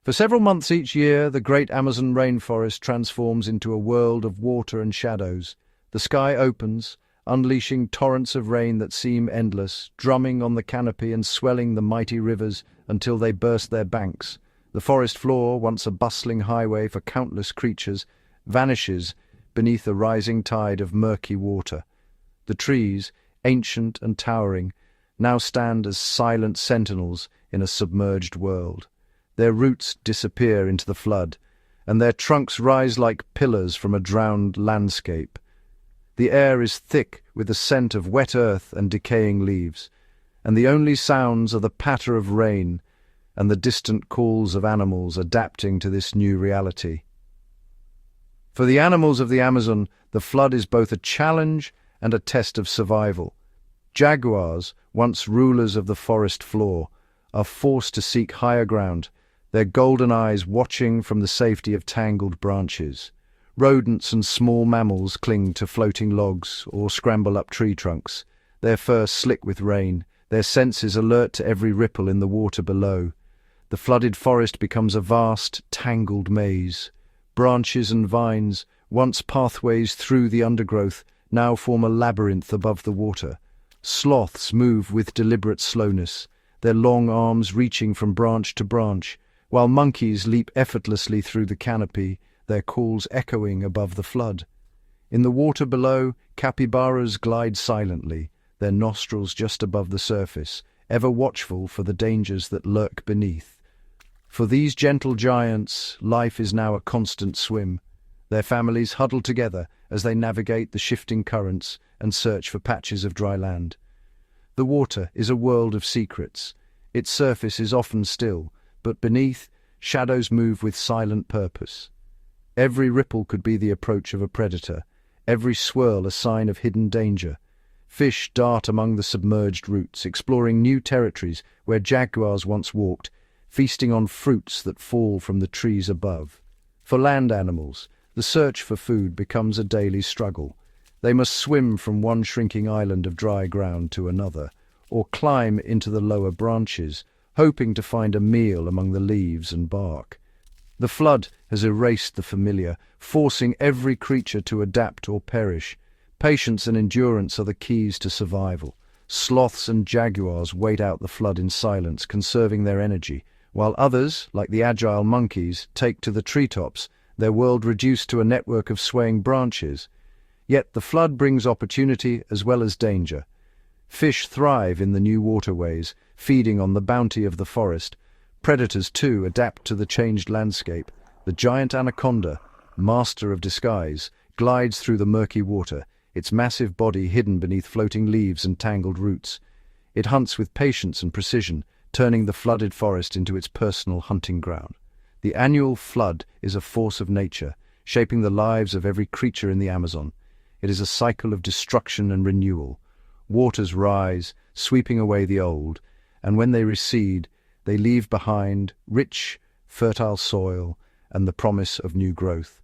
For several months each year, the great Amazon rainforest transforms into a world of water and shadows. The sky opens, unleashing torrents of rain that seem endless, drumming on the canopy and swelling the mighty rivers until they burst their banks. The forest floor, once a bustling highway for countless creatures, vanishes beneath a rising tide of murky water. The trees, ancient and towering, now stand as silent sentinels in a submerged world. Their roots disappear into the flood, and their trunks rise like pillars from a drowned landscape. The air is thick with the scent of wet earth and decaying leaves, and the only sounds are the patter of rain and the distant calls of animals adapting to this new reality. For the animals of the Amazon, the flood is both a challenge and a test of survival. Jaguars, once rulers of the forest floor, are forced to seek higher ground, their golden eyes watching from the safety of tangled branches. Rodents and small mammals cling to floating logs or scramble up tree trunks, their fur slick with rain, their senses alert to every ripple in the water below. The flooded forest becomes a vast, tangled maze. Branches and vines, once pathways through the undergrowth, now form a labyrinth above the water. Sloths move with deliberate slowness, their long arms reaching from branch to branch, while monkeys leap effortlessly through the canopy, their calls echoing above the flood. In the water below, capybaras glide silently, their nostrils just above the surface, ever watchful for the dangers that lurk beneath. For these gentle giants, life is now a constant swim. Their families huddle together as they navigate the shifting currents and search for patches of dry land. The water is a world of secrets. Its surface is often still, but beneath, shadows move with silent purpose. Every ripple could be the approach of a predator, every swirl a sign of hidden danger. Fish dart among the submerged roots, exploring new territories where jaguars once walked, feasting on fruits that fall from the trees above. For land animals, the search for food becomes a daily struggle. They must swim from one shrinking island of dry ground to another, or climb into the lower branches, hoping to find a meal among the leaves and bark. The flood has erased the familiar, forcing every creature to adapt or perish. Patience and endurance are the keys to survival. Sloths and jaguars wait out the flood in silence, conserving their energy, while others, like the agile monkeys, take to the treetops, their world reduced to a network of swaying branches. Yet the flood brings opportunity as well as danger. Fish thrive in the new waterways, feeding on the bounty of the forest. Predators, too, adapt to the changed landscape. The giant anaconda, master of disguise, glides through the murky water, its massive body hidden beneath floating leaves and tangled roots. It hunts with patience and precision, turning the flooded forest into its personal hunting ground. The annual flood is a force of nature, shaping the lives of every creature in the Amazon. It is a cycle of destruction and renewal. Waters rise, sweeping away the old, and when they recede, they leave behind rich, fertile soil and the promise of new growth.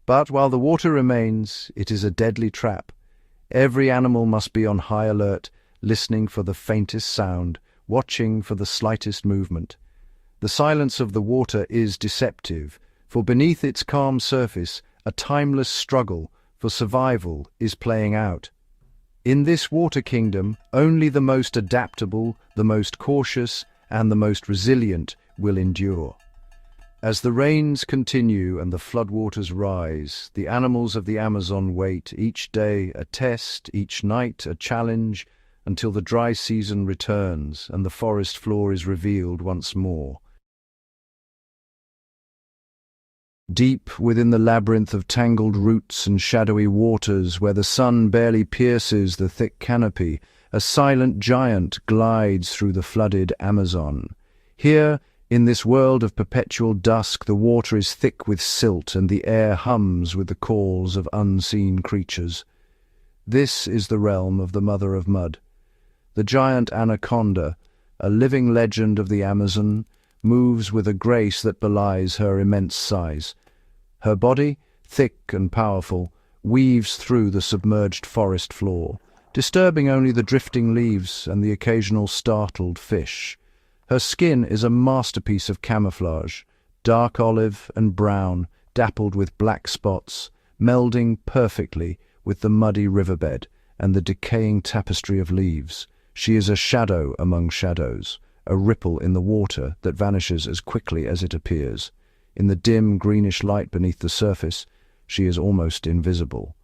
But while the water remains, it is a deadly trap. Every animal must be on high alert, listening for the faintest sound, watching for the slightest movement. The silence of the water is deceptive, for beneath its calm surface, a timeless struggle for survival is playing out. In this water kingdom, only the most adaptable, the most cautious, and the most resilient will endure. As the rains continue and the floodwaters rise, the animals of the Amazon wait, each day a test, each night a challenge, until the dry season returns and the forest floor is revealed once more. Deep within the labyrinth of tangled roots and shadowy waters, where the sun barely pierces the thick canopy, a silent giant glides through the flooded Amazon. Here, in this world of perpetual dusk, the water is thick with silt and the air hums with the calls of unseen creatures. This is the realm of the Mother of Mud. The giant Anaconda, a living legend of the Amazon, moves with a grace that belies her immense size. Her body, thick and powerful, weaves through the submerged forest floor, disturbing only the drifting leaves and the occasional startled fish. Her skin is a masterpiece of camouflage, dark olive and brown, dappled with black spots, melding perfectly with the muddy riverbed and the decaying tapestry of leaves. She is a shadow among shadows, a ripple in the water that vanishes as quickly as it appears. In the dim greenish light beneath the surface, she is almost invisible.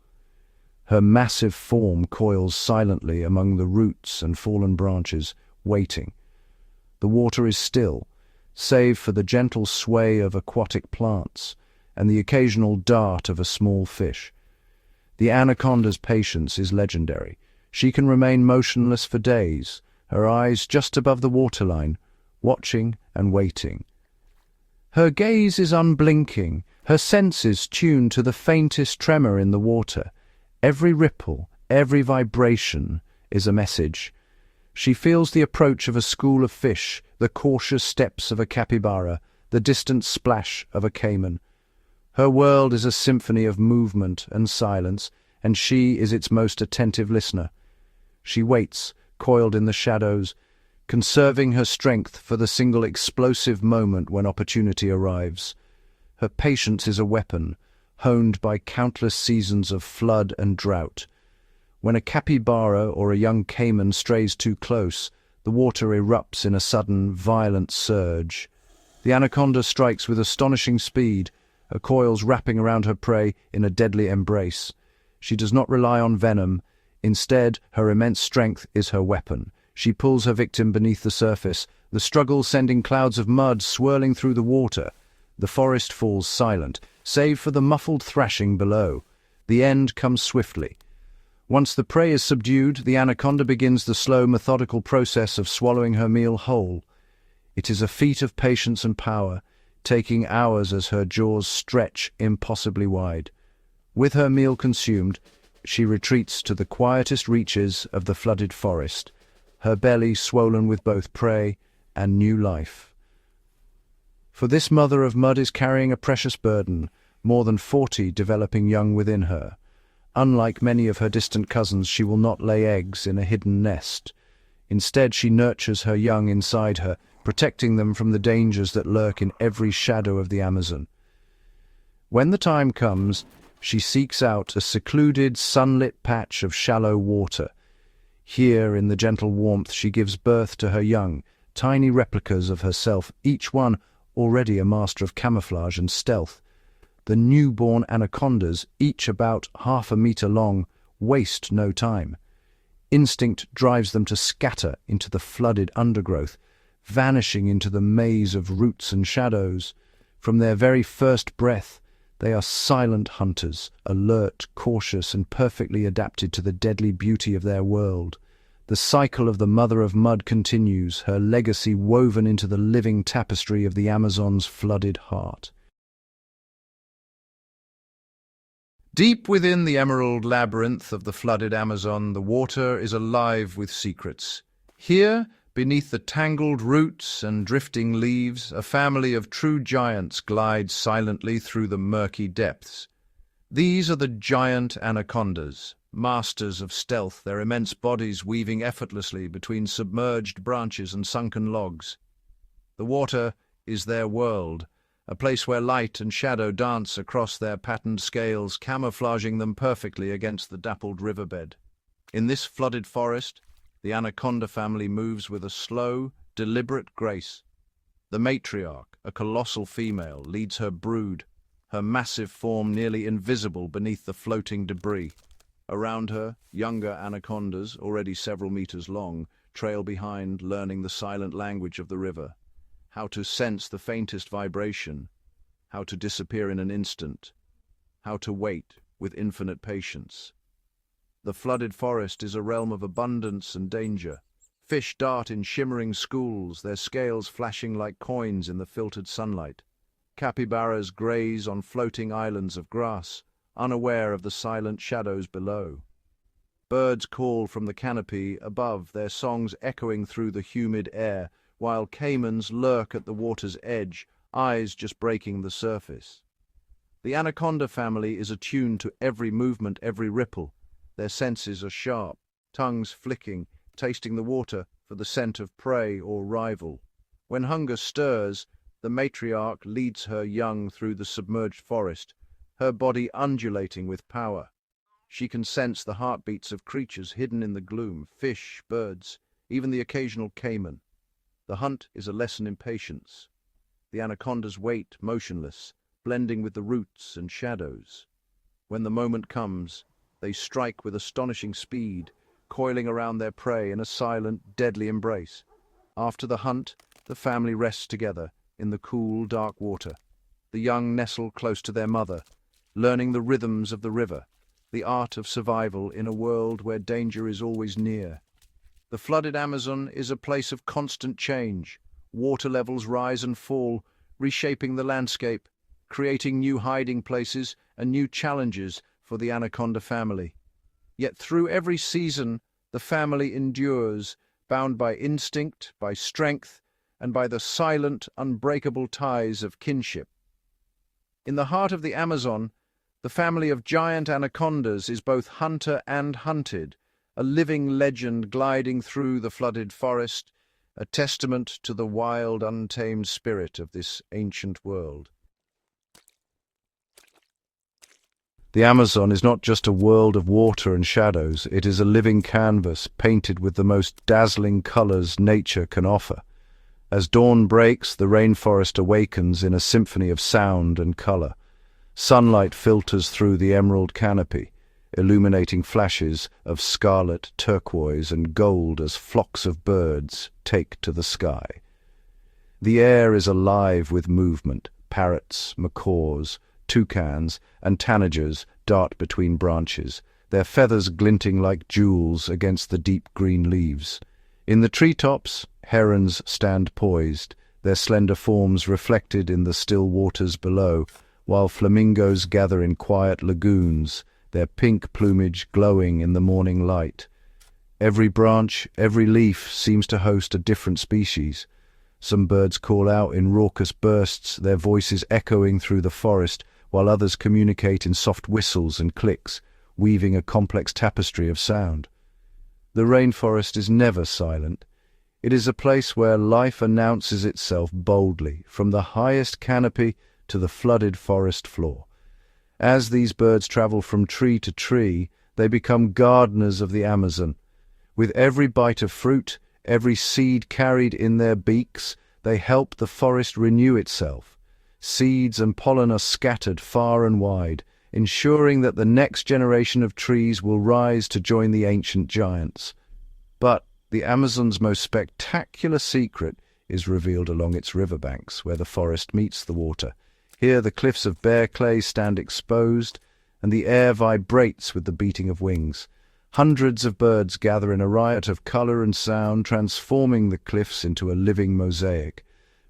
Her massive form coils silently among the roots and fallen branches, waiting. The water is still, save for the gentle sway of aquatic plants and the occasional dart of a small fish. The anaconda's patience is legendary. She can remain motionless for days, her eyes just above the waterline, watching and waiting. Her gaze is unblinking, her senses tuned to the faintest tremor in the water. Every ripple, every vibration is a message. She feels the approach of a school of fish, the cautious steps of a capybara, the distant splash of a caiman. Her world is a symphony of movement and silence, and she is its most attentive listener. She waits, coiled in the shadows, conserving her strength for the single explosive moment when opportunity arrives. Her patience is a weapon, honed by countless seasons of flood and drought. When a capybara or a young caiman strays too close, the water erupts in a sudden, violent surge. The anaconda strikes with astonishing speed, her coils wrapping around her prey in a deadly embrace. She does not rely on venom. Instead, her immense strength is her weapon. She pulls her victim beneath the surface, the struggle sending clouds of mud swirling through the water. The forest falls silent, save for the muffled thrashing below. The end comes swiftly. Once the prey is subdued, the anaconda begins the slow, methodical process of swallowing her meal whole. It is a feat of patience and power, taking hours as her jaws stretch impossibly wide. With her meal consumed, she retreats to the quietest reaches of the flooded forest, her belly swollen with both prey and new life. For this mother of mud is carrying a precious burden, more than 40 developing young within her. Unlike many of her distant cousins, she will not lay eggs in a hidden nest. Instead, she nurtures her young inside her, protecting them from the dangers that lurk in every shadow of the Amazon. When the time comes, she seeks out a secluded, sunlit patch of shallow water. Here, in the gentle warmth, she gives birth to her young, tiny replicas of herself, each one already a master of camouflage and stealth. The newborn anacondas, each about 1/2 meter long, waste no time. Instinct drives them to scatter into the flooded undergrowth, vanishing into the maze of roots and shadows. From their very first breath, they are silent hunters, alert, cautious, and perfectly adapted to the deadly beauty of their world. The cycle of the Mother of Mud continues, her legacy woven into the living tapestry of the Amazon's flooded heart. Deep within the emerald labyrinth of the flooded Amazon, the water is alive with secrets. Here, beneath the tangled roots and drifting leaves, a family of true giants glides silently through the murky depths. These are the giant anacondas, masters of stealth, their immense bodies weaving effortlessly between submerged branches and sunken logs. The water is their world, a place where light and shadow dance across their patterned scales, camouflaging them perfectly against the dappled riverbed. In this flooded forest, the anaconda family moves with a slow, deliberate grace. The matriarch, a colossal female, leads her brood, her massive form nearly invisible beneath the floating debris. Around her, younger anacondas, already several meters long, trail behind, learning the silent language of the river. How to sense the faintest vibration, how to disappear in an instant, how to wait with infinite patience. The flooded forest is a realm of abundance and danger. Fish dart in shimmering schools, their scales flashing like coins in the filtered sunlight. Capybaras graze on floating islands of grass, unaware of the silent shadows below. Birds call from the canopy above, their songs echoing through the humid air, while caimans lurk at the water's edge, eyes just breaking the surface. The anaconda family is attuned to every movement, every ripple. Their senses are sharp, tongues flicking, tasting the water for the scent of prey or rival. When hunger stirs, The matriarch leads her young through the submerged forest, her body undulating with power. She can sense the heartbeats of creatures hidden in the gloom, fish, birds, even the occasional caiman. The hunt is a lesson in patience. The anacondas wait, motionless, blending with the roots and shadows. When the moment comes, they strike with astonishing speed, coiling around their prey in a silent, deadly embrace. After the hunt, the family rests together in the cool, dark water. The young nestle close to their mother, learning the rhythms of the river, the art of survival in a world where danger is always near. The flooded Amazon is a place of constant change. Water levels rise and fall, reshaping the landscape, creating new hiding places and new challenges for the anaconda family. Yet through every season, the family endures, bound by instinct, by strength, and by the silent, unbreakable ties of kinship. In the heart of the Amazon, the family of giant anacondas is both hunter and hunted, a living legend gliding through the flooded forest, a testament to the wild, untamed spirit of this ancient world. The Amazon is not just a world of water and shadows, it is a living canvas painted with the most dazzling colors nature can offer. As dawn breaks, the rainforest awakens in a symphony of sound and color. Sunlight filters through the emerald canopy, illuminating flashes of scarlet, turquoise, and gold as flocks of birds take to the sky. The air is alive with movement. Parrots, macaws, toucans, and tanagers dart between branches, their feathers glinting like jewels against the deep green leaves. In the treetops, herons stand poised, their slender forms reflected in the still waters below, while flamingos gather in quiet lagoons, their pink plumage glowing in the morning light. Every branch, every leaf seems to host a different species. Some birds call out in raucous bursts, their voices echoing through the forest, while others communicate in soft whistles and clicks, weaving a complex tapestry of sound. The rainforest is never silent. It is a place where life announces itself boldly, from the highest canopy to the flooded forest floor. As these birds travel from tree to tree, they become gardeners of the Amazon. With every bite of fruit, every seed carried in their beaks, they help the forest renew itself. Seeds and pollen are scattered far and wide, ensuring that the next generation of trees will rise to join the ancient giants. But the Amazon's most spectacular secret is revealed along its riverbanks, where the forest meets the water. Here the cliffs of bare clay stand exposed, and the air vibrates with the beating of wings. Hundreds of birds gather in a riot of color and sound, transforming the cliffs into a living mosaic.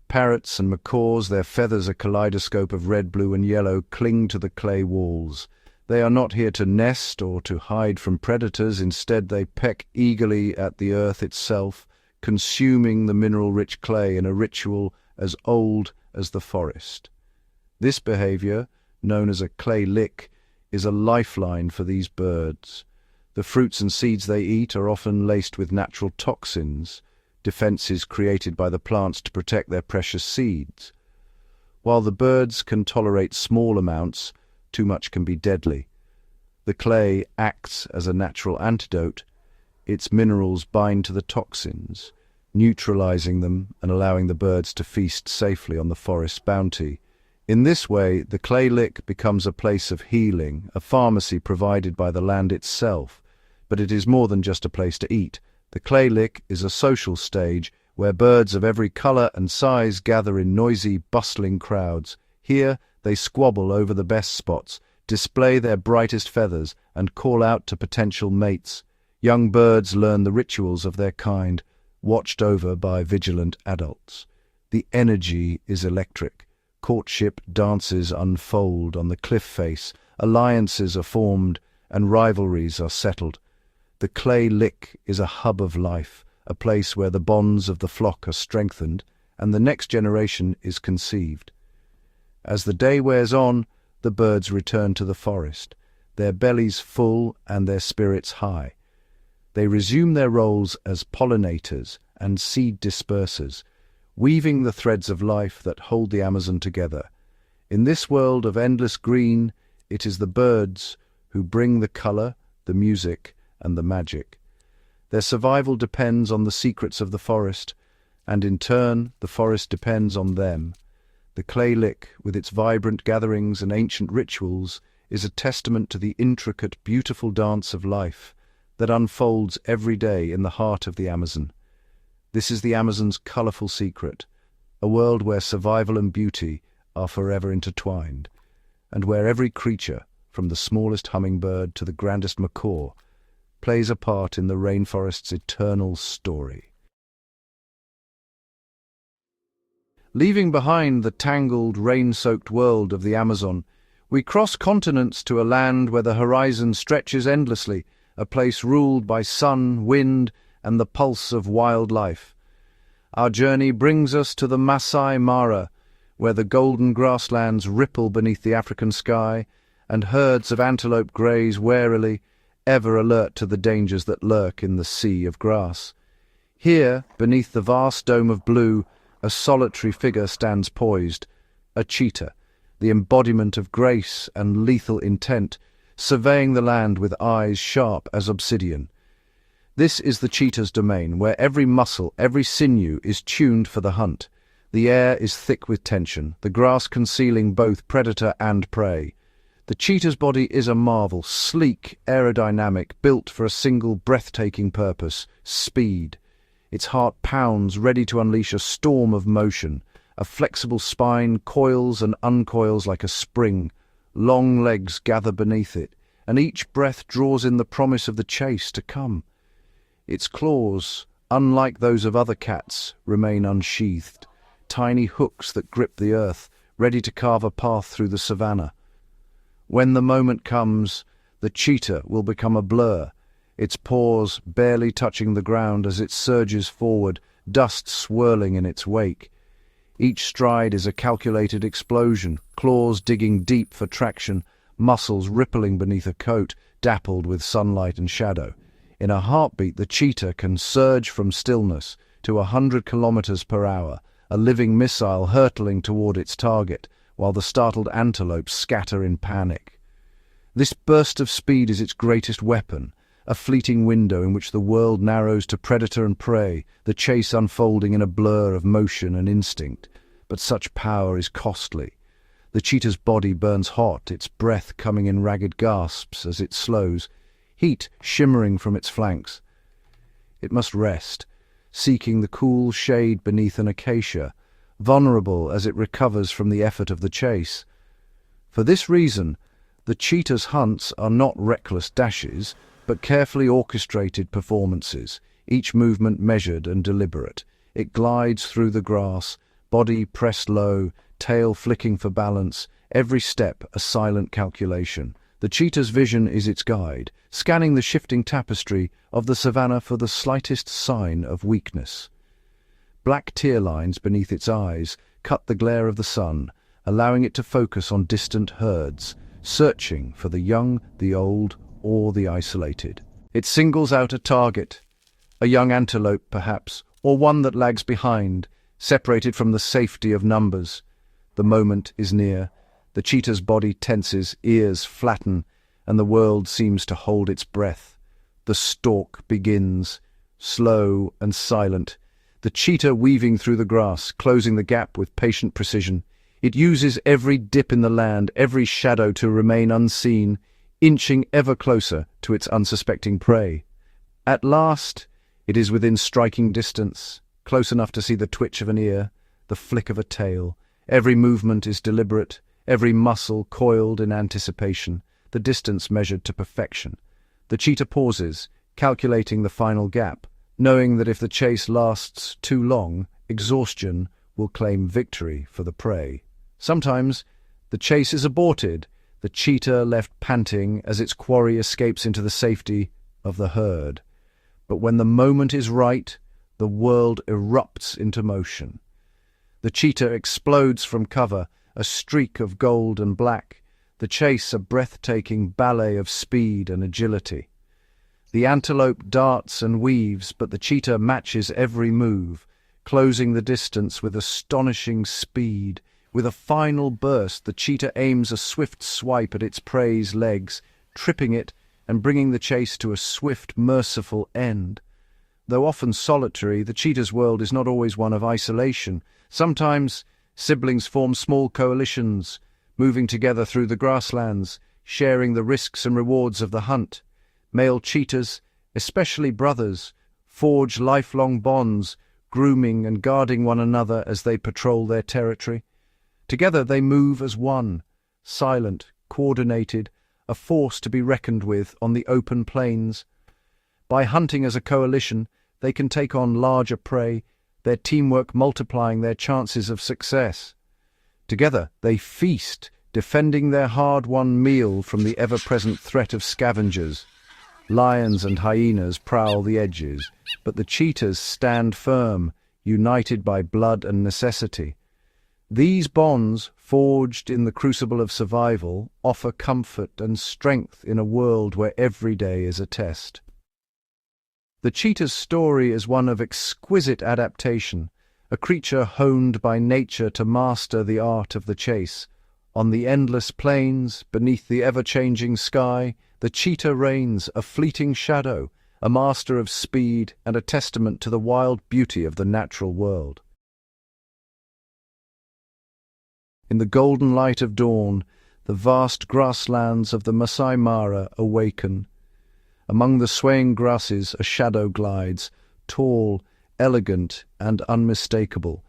Parrots and macaws, their feathers a kaleidoscope of red, blue, and yellow, cling to the clay walls. They are not here to nest or to hide from predators. Instead, they peck eagerly at the earth itself, consuming the mineral-rich clay in a ritual as old as the forest. This behavior, known as a clay lick, is a lifeline for these birds. The fruits and seeds they eat are often laced with natural toxins, defenses created by the plants to protect their precious seeds. While the birds can tolerate small amounts, too much can be deadly. The clay acts as a natural antidote. Its minerals bind to the toxins, neutralizing them and allowing the birds to feast safely on the forest's bounty. In this way, the clay lick becomes a place of healing, a pharmacy provided by the land itself. But it is more than just a place to eat. The clay lick is a social stage where birds of every color and size gather in noisy, bustling crowds. Here, they squabble over the best spots, display their brightest feathers, and call out to potential mates. Young birds learn the rituals of their kind, watched over by vigilant adults. The energy is electric. Courtship dances unfold on the cliff face, alliances are formed, and rivalries are settled. The clay lick is a hub of life, a place where the bonds of the flock are strengthened and the next generation is conceived. As the day wears on, the birds return to the forest, their bellies full and their spirits high. They resume their roles as pollinators and seed dispersers, weaving the threads of life that hold the Amazon together. In this world of endless green, it is the birds who bring the color, the music, and the magic. Their survival depends on the secrets of the forest, and in turn, the forest depends on them. The clay lick, with its vibrant gatherings and ancient rituals, is a testament to the intricate, beautiful dance of life that unfolds every day in the heart of the Amazon. This is the Amazon's colorful secret, a world where survival and beauty are forever intertwined, and where every creature, from the smallest hummingbird to the grandest macaw, plays a part in the rainforest's eternal story. Leaving behind the tangled, rain-soaked world of the Amazon, we cross continents to a land where the horizon stretches endlessly, a place ruled by sun, wind, and the pulse of wildlife. Our journey brings us to the Maasai Mara, where the golden grasslands ripple beneath the African sky, and herds of antelope graze warily, ever alert to the dangers that lurk in the sea of grass. Here, beneath the vast dome of blue, a solitary figure stands poised, a cheetah, the embodiment of grace and lethal intent, surveying the land with eyes sharp as obsidian. This is the cheetah's domain, where every muscle, every sinew is tuned for the hunt. The air is thick with tension, the grass concealing both predator and prey. The cheetah's body is a marvel, sleek, aerodynamic, built for a single breathtaking purpose: speed. Its heart pounds, ready to unleash a storm of motion. A flexible spine coils and uncoils like a spring. Long legs gather beneath it, and each breath draws in the promise of the chase to come. Its claws, unlike those of other cats, remain unsheathed, tiny hooks that grip the earth, ready to carve a path through the savannah. When the moment comes, the cheetah will become a blur, its paws barely touching the ground as it surges forward, dust swirling in its wake. Each stride is a calculated explosion, claws digging deep for traction, muscles rippling beneath a coat dappled with sunlight and shadow. In a heartbeat, the cheetah can surge from stillness to 100 kilometers per hour, a living missile hurtling toward its target, while the startled antelopes scatter in panic. This burst of speed is its greatest weapon, a fleeting window in which the world narrows to predator and prey, the chase unfolding in a blur of motion and instinct. But such power is costly. The cheetah's body burns hot, its breath coming in ragged gasps as it slows, heat shimmering from its flanks. It must rest, seeking the cool shade beneath an acacia, vulnerable as it recovers from the effort of the chase. For this reason, the cheetah's hunts are not reckless dashes, but carefully orchestrated performances, each movement measured and deliberate. It glides through the grass, body pressed low, tail flicking for balance, every step a silent calculation. The cheetah's vision is its guide, scanning the shifting tapestry of the savannah for the slightest sign of weakness. Black tear lines beneath its eyes cut the glare of the sun, allowing it to focus on distant herds, searching for the young, the old, or the isolated. It singles out a target, a young antelope perhaps, or one that lags behind, separated from the safety of numbers. The moment is near. The cheetah's body tenses, ears flatten, and the world seems to hold its breath. The stalk begins, slow and silent, the cheetah weaving through the grass, closing the gap with patient precision. It uses every dip in the land, every shadow to remain unseen, inching ever closer to its unsuspecting prey. At last, it is within striking distance, close enough to see the twitch of an ear, the flick of a tail. Every movement is deliberate, every muscle coiled in anticipation, the distance measured to perfection. The cheetah pauses, calculating the final gap, knowing that if the chase lasts too long, exhaustion will claim victory for the prey. Sometimes, the chase is aborted, the cheetah left panting as its quarry escapes into the safety of the herd. But when the moment is right, the world erupts into motion. The cheetah explodes from cover, a streak of gold and black, the chase a breathtaking ballet of speed and agility. The antelope darts and weaves, but the cheetah matches every move, closing the distance with astonishing speed. With a final burst, the cheetah aims a swift swipe at its prey's legs, tripping it and bringing the chase to a swift, merciful end. Though often solitary, the cheetah's world is not always one of isolation. Sometimes siblings form small coalitions, moving together through the grasslands, sharing the risks and rewards of the hunt. Male cheetahs, especially brothers, forge lifelong bonds, grooming and guarding one another as they patrol their territory. Together they move as one, silent, coordinated, a force to be reckoned with on the open plains. By hunting as a coalition, they can take on larger prey, their teamwork multiplying their chances of success. Together they feast, defending their hard-won meal from the ever-present threat of scavengers. Lions and hyenas prowl the edges, but the cheetahs stand firm, united by blood and necessity. These bonds, forged in the crucible of survival, offer comfort and strength in a world where every day is a test. The cheetah's story is one of exquisite adaptation, a creature honed by nature to master the art of the chase. On the endless plains, beneath the ever-changing sky, the cheetah reigns, a fleeting shadow, a master of speed and a testament to the wild beauty of the natural world. In the golden light of dawn, the vast grasslands of the Maasai Mara awaken. Among the swaying grasses a shadow glides, tall, elegant, and unmistakable.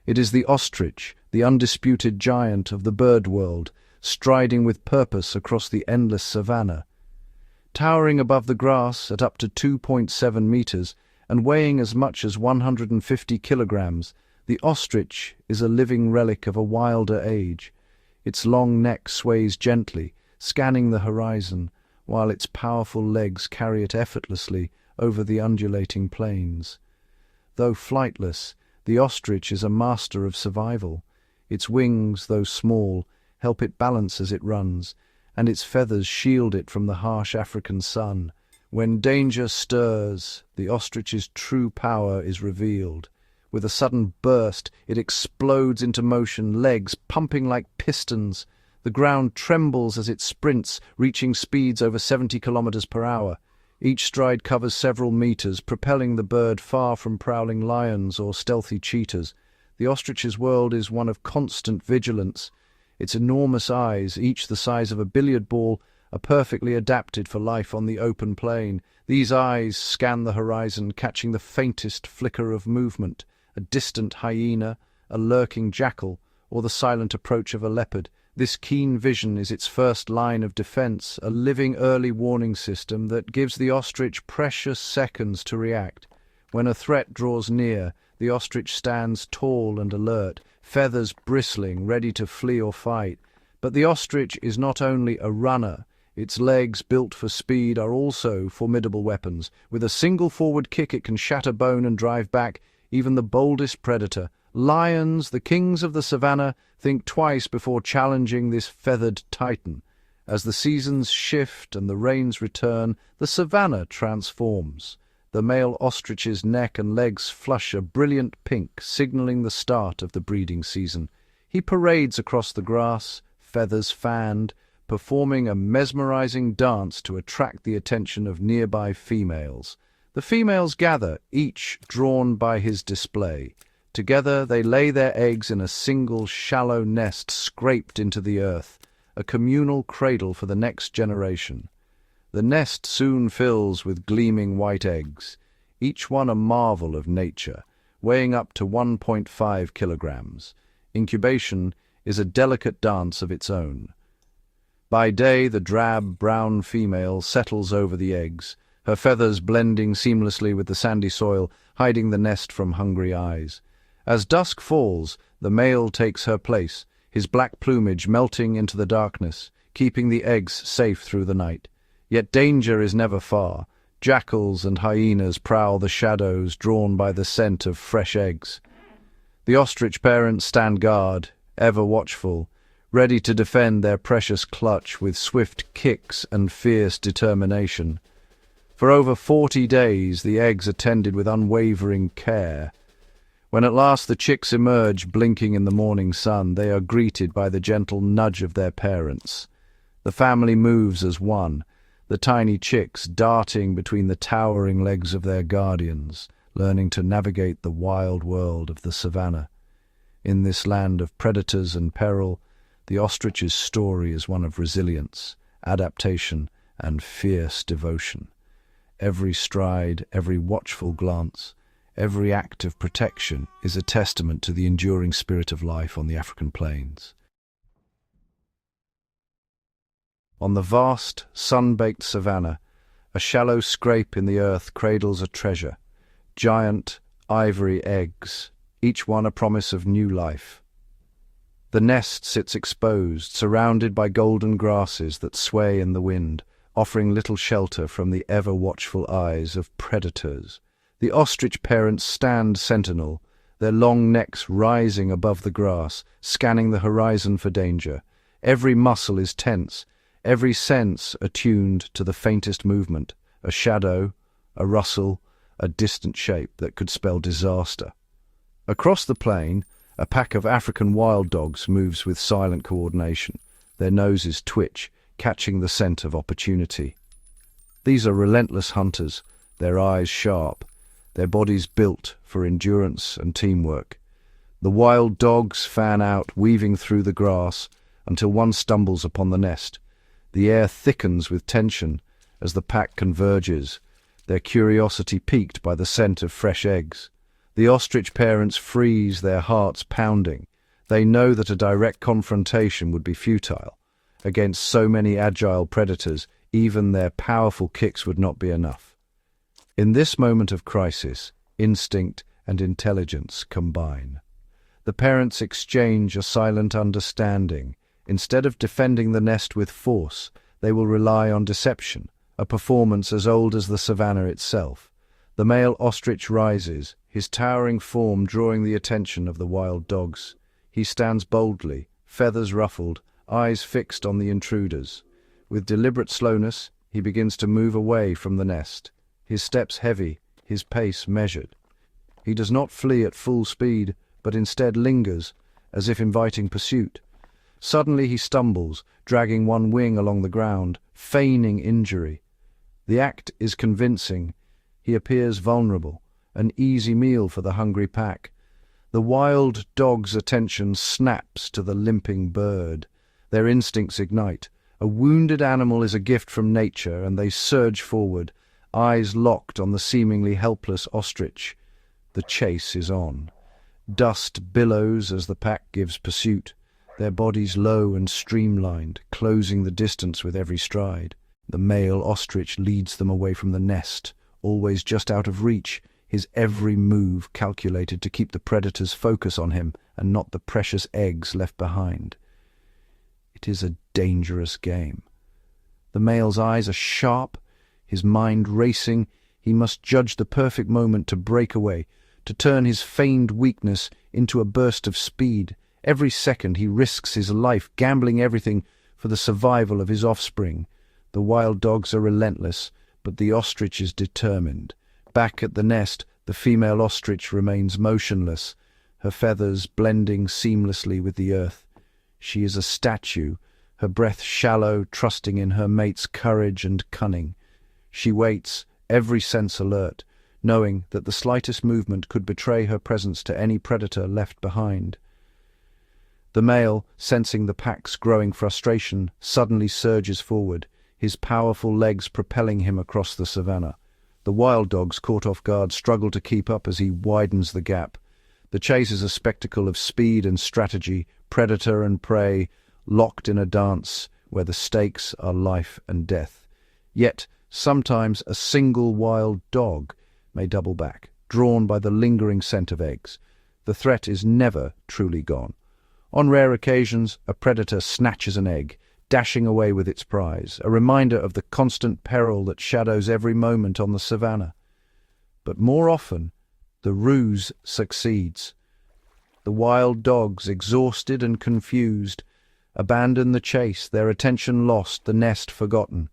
It is the ostrich, the undisputed giant of the bird world, striding with purpose across the endless savanna. Towering above the grass at up to 2.7 meters and weighing as much as 150 kilograms, the ostrich is a living relic of a wilder age. Its long neck sways gently, scanning the horizon, while its powerful legs carry it effortlessly over the undulating plains. Though flightless, the ostrich is a master of survival. Its wings, though small, help it balance as it runs, and its feathers shield it from the harsh African sun. When danger stirs, the ostrich's true power is revealed. With a sudden burst, it explodes into motion, legs pumping like pistons. The ground trembles as it sprints, reaching speeds over 70 kilometers per hour. Each stride covers several meters, propelling the bird far from prowling lions or stealthy cheetahs. The ostrich's world is one of constant vigilance. Its enormous eyes, each the size of a billiard ball, are perfectly adapted for life on the open plain. These eyes scan the horizon, catching the faintest flicker of movement. A distant hyena, a lurking jackal, or the silent approach of a leopard. This keen vision is its first line of defense, a living early warning system that gives the ostrich precious seconds to react. When a threat draws near, the ostrich stands tall and alert, feathers bristling, ready to flee or fight. But the ostrich is not only a runner. Its legs, built for speed, are also formidable weapons. With a single forward kick it can shatter bone and drive back even the boldest predator. Lions, the kings of the savannah, think twice before challenging this feathered titan. As the seasons shift and the rains return, the savannah transforms. The male ostrich's neck and legs flush a brilliant pink, signaling the start of the breeding season. He parades across the grass, feathers fanned, performing a mesmerizing dance to attract the attention of nearby females. The females gather, each drawn by his display. Together they lay their eggs in a single shallow nest scraped into the earth, a communal cradle for the next generation. The nest soon fills with gleaming white eggs, each one a marvel of nature, weighing up to 1.5 kilograms. Incubation is a delicate dance of its own. By day, the drab, brown female settles over the eggs, her feathers blending seamlessly with the sandy soil, hiding the nest from hungry eyes. As dusk falls, the male takes her place, his black plumage melting into the darkness, keeping the eggs safe through the night. Yet danger is never far. Jackals and hyenas prowl the shadows, drawn by the scent of fresh eggs. The ostrich parents stand guard, ever watchful, ready to defend their precious clutch with swift kicks and fierce determination. For over 40 days, the eggs are tended with unwavering care. When at last the chicks emerge, blinking in the morning sun, they are greeted by the gentle nudge of their parents. The family moves as one, the tiny chicks darting between the towering legs of their guardians, learning to navigate the wild world of the savannah. In this land of predators and peril, the ostrich's story is one of resilience, adaptation, and fierce devotion. Every stride, every watchful glance, every act of protection is a testament to the enduring spirit of life on the African plains. On the vast, sun-baked savannah, a shallow scrape in the earth cradles a treasure. Giant, ivory eggs, each one a promise of new life. The nest sits exposed, surrounded by golden grasses that sway in the wind, offering little shelter from the ever-watchful eyes of predators. The ostrich parents stand sentinel, their long necks rising above the grass, scanning the horizon for danger. Every muscle is tense, every sense attuned to the faintest movement, a shadow, a rustle, a distant shape that could spell disaster. Across the plain, a pack of African wild dogs moves with silent coordination, their noses twitch, catching the scent of opportunity. These are relentless hunters, their eyes sharp, their bodies built for endurance and teamwork. The wild dogs fan out, weaving through the grass, until one stumbles upon the nest. The air thickens with tension as the pack converges, their curiosity piqued by the scent of fresh eggs. The ostrich parents freeze, their hearts pounding. They know that a direct confrontation would be futile. Against so many agile predators, even their powerful kicks would not be enough. In this moment of crisis, instinct and intelligence combine. The parents exchange a silent understanding. Instead of defending the nest with force, they will rely on deception, a performance as old as the savannah itself. The male ostrich rises, his towering form drawing the attention of the wild dogs. He stands boldly, feathers ruffled, eyes fixed on the intruders. With deliberate slowness, he begins to move away from the nest, his steps heavy, his pace measured. He does not flee at full speed, but instead lingers, as if inviting pursuit. Suddenly he stumbles, dragging one wing along the ground, feigning injury. The act is convincing. He appears vulnerable, an easy meal for the hungry pack. The wild dog's attention snaps to the limping bird. Their instincts ignite. A wounded animal is a gift from nature, and they surge forward, eyes locked on the seemingly helpless ostrich. The chase is on. Dust billows as the pack gives pursuit, their bodies low and streamlined, closing the distance with every stride. The male ostrich leads them away from the nest, always just out of reach, his every move calculated to keep the predator's focus on him and not the precious eggs left behind. It is a dangerous game. The male's eyes are sharp, his mind racing. He must judge the perfect moment to break away, to turn his feigned weakness into a burst of speed. Every second he risks his life, gambling everything for the survival of his offspring. The wild dogs are relentless, but the ostrich is determined. Back at the nest, the female ostrich remains motionless, her feathers blending seamlessly with the earth. She is a statue, her breath shallow, trusting in her mate's courage and cunning. She waits, every sense alert, knowing that the slightest movement could betray her presence to any predator left behind. The male, sensing the pack's growing frustration, suddenly surges forward, his powerful legs propelling him across the savannah. The wild dogs, caught off guard, struggle to keep up as he widens the gap. The chase is a spectacle of speed and strategy, predator and prey, locked in a dance where the stakes are life and death. Yet, sometimes a single wild dog may double back, drawn by the lingering scent of eggs. The threat is never truly gone. On rare occasions, a predator snatches an egg, dashing away with its prize, a reminder of the constant peril that shadows every moment on the savannah. But more often, the ruse succeeds. The wild dogs, exhausted and confused, abandon the chase, their attention lost, the nest forgotten.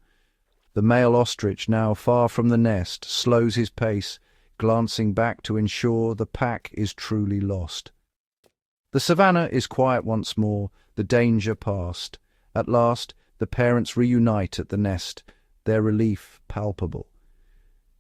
The male ostrich, now far from the nest, slows his pace, glancing back to ensure the pack is truly lost. The savannah is quiet once more, the danger past. At last, the parents reunite at the nest, their relief palpable.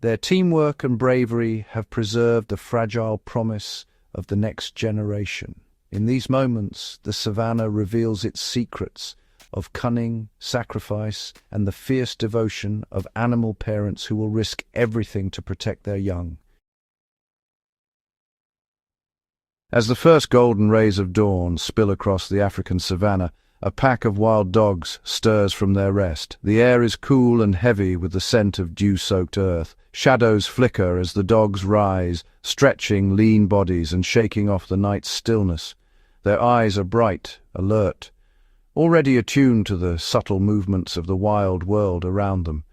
Their teamwork and bravery have preserved the fragile promise of the next generation. In these moments, the savannah reveals its secrets of cunning, sacrifice, and the fierce devotion of animal parents who will risk everything to protect their young. As the first golden rays of dawn spill across the African savannah, a pack of wild dogs stirs from their rest. The air is cool and heavy with the scent of dew-soaked earth. Shadows flicker as the dogs rise, stretching lean bodies and shaking off the night's stillness. Their eyes are bright, alert, already attuned to the subtle movements of the wild world around them.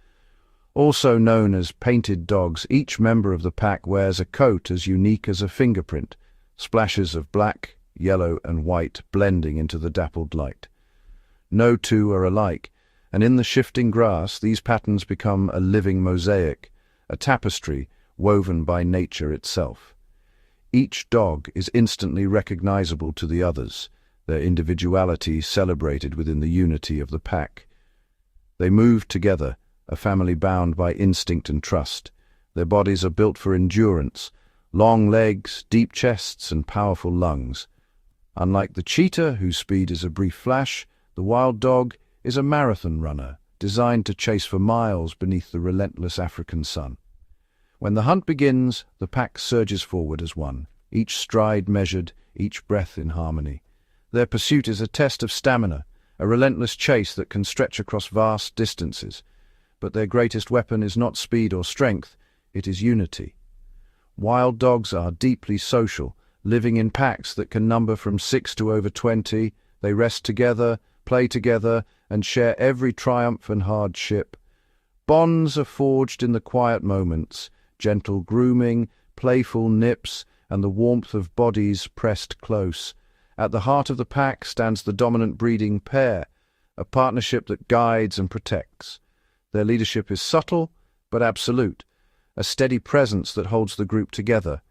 Also known as painted dogs, each member of the pack wears a coat as unique as a fingerprint, splashes of black, yellow, and white blending into the dappled light. No two are alike, and in the shifting grass these patterns become a living mosaic, a tapestry woven by nature itself. Each dog is instantly recognizable to the others, their individuality celebrated within the unity of the pack. They move together, a family bound by instinct and trust. Their bodies are built for endurance, long legs, deep chests, and powerful lungs. Unlike the cheetah, whose speed is a brief flash, the wild dog is a marathon runner, designed to chase for miles beneath the relentless African sun. When the hunt begins, the pack surges forward as one, each stride measured, each breath in harmony. Their pursuit is a test of stamina, a relentless chase that can stretch across vast distances. But their greatest weapon is not speed or strength, it is unity. Wild dogs are deeply social, living in packs that can number from 6 to over 20. They rest together, play together, and share every triumph and hardship. Bonds are forged in the quiet moments, gentle grooming, playful nips, and the warmth of bodies pressed close. At the heart of the pack stands the dominant breeding pair, a partnership that guides and protects. Their leadership is subtle, but absolute, a steady presence that holds the group together.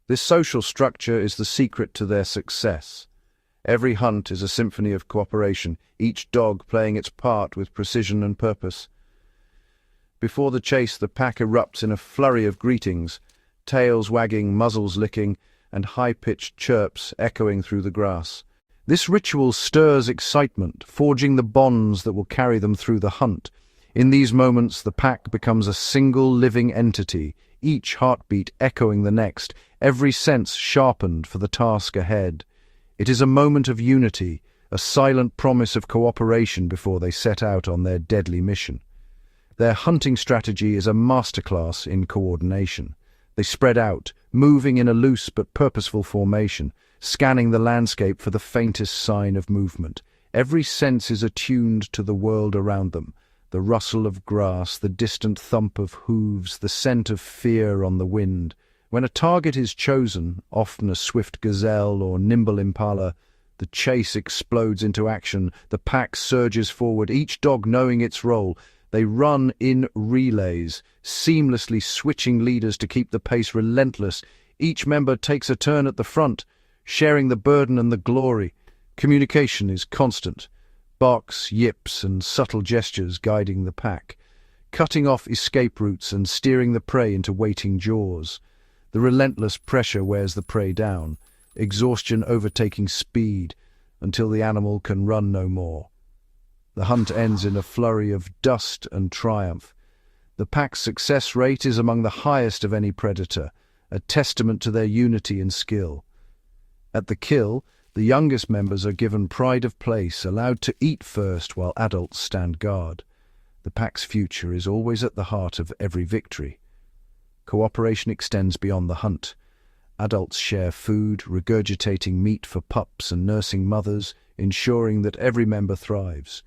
This social structure is the secret to their success. Every hunt is a symphony of cooperation, each dog playing its part with precision and purpose. Before the chase, the pack erupts in a flurry of greetings, tails wagging, muzzles licking, and high-pitched chirps echoing through the grass. This ritual stirs excitement, forging the bonds that will carry them through the hunt. In these moments, the pack becomes a single living entity, each heartbeat echoing the next, every sense sharpened for the task ahead. It is a moment of unity, a silent promise of cooperation before they set out on their deadly mission. Their hunting strategy is a masterclass in coordination. They spread out, moving in a loose but purposeful formation, scanning the landscape for the faintest sign of movement. Every sense is attuned to the world around them, the rustle of grass, the distant thump of hooves, the scent of fear on the wind. When a target is chosen, often a swift gazelle or nimble impala, the chase explodes into action. The pack surges forward, each dog knowing its role. They run in relays, seamlessly switching leaders to keep the pace relentless. Each member takes a turn at the front, sharing the burden and the glory. Communication is constant. Barks, yips, and subtle gestures guiding the pack, cutting off escape routes and steering the prey into waiting jaws. The relentless pressure wears the prey down, exhaustion overtaking speed until the animal can run no more. The hunt ends in a flurry of dust and triumph. The pack's success rate is among the highest of any predator, a testament to their unity and skill. At the kill, the youngest members are given pride of place, allowed to eat first while adults stand guard. The pack's future is always at the heart of every victory. Cooperation extends beyond the hunt. Adults share food, regurgitating meat for pups and nursing mothers, ensuring that every member thrives.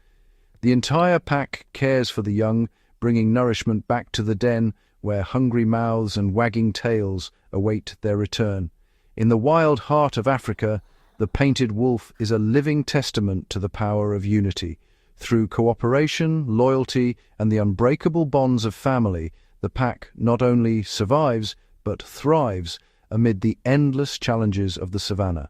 The entire pack cares for the young, bringing nourishment back to the den where hungry mouths and wagging tails await their return. In the wild heart of Africa, the painted wolf is a living testament to the power of unity. Through cooperation, loyalty, and the unbreakable bonds of family, the pack not only survives, but thrives amid the endless challenges of the savanna.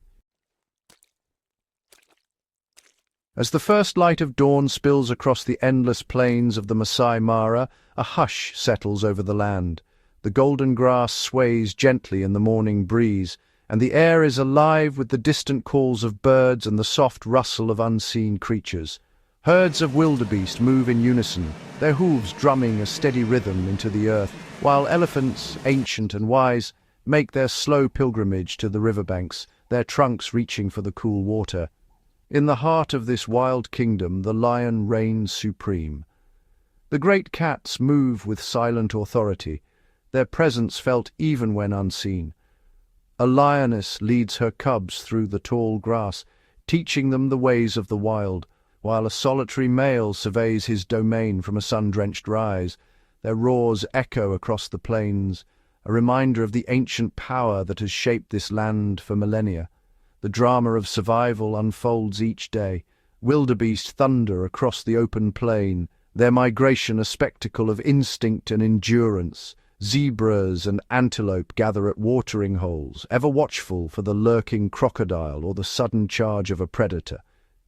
As the first light of dawn spills across the endless plains of the Maasai Mara, a hush settles over the land. The golden grass sways gently in the morning breeze, and the air is alive with the distant calls of birds and the soft rustle of unseen creatures. Herds of wildebeest move in unison, their hooves drumming a steady rhythm into the earth, while elephants, ancient and wise, make their slow pilgrimage to the riverbanks, their trunks reaching for the cool water. In the heart of this wild kingdom, the lion reigns supreme. The great cats move with silent authority, their presence felt even when unseen. A lioness leads her cubs through the tall grass, teaching them the ways of the wild, while a solitary male surveys his domain from a sun-drenched rise. Their roars echo across the plains, a reminder of the ancient power that has shaped this land for millennia. The drama of survival unfolds each day. Wildebeest thunder across the open plain, their migration a spectacle of instinct and endurance. Zebras and antelope gather at watering holes, ever watchful for the lurking crocodile or the sudden charge of a predator.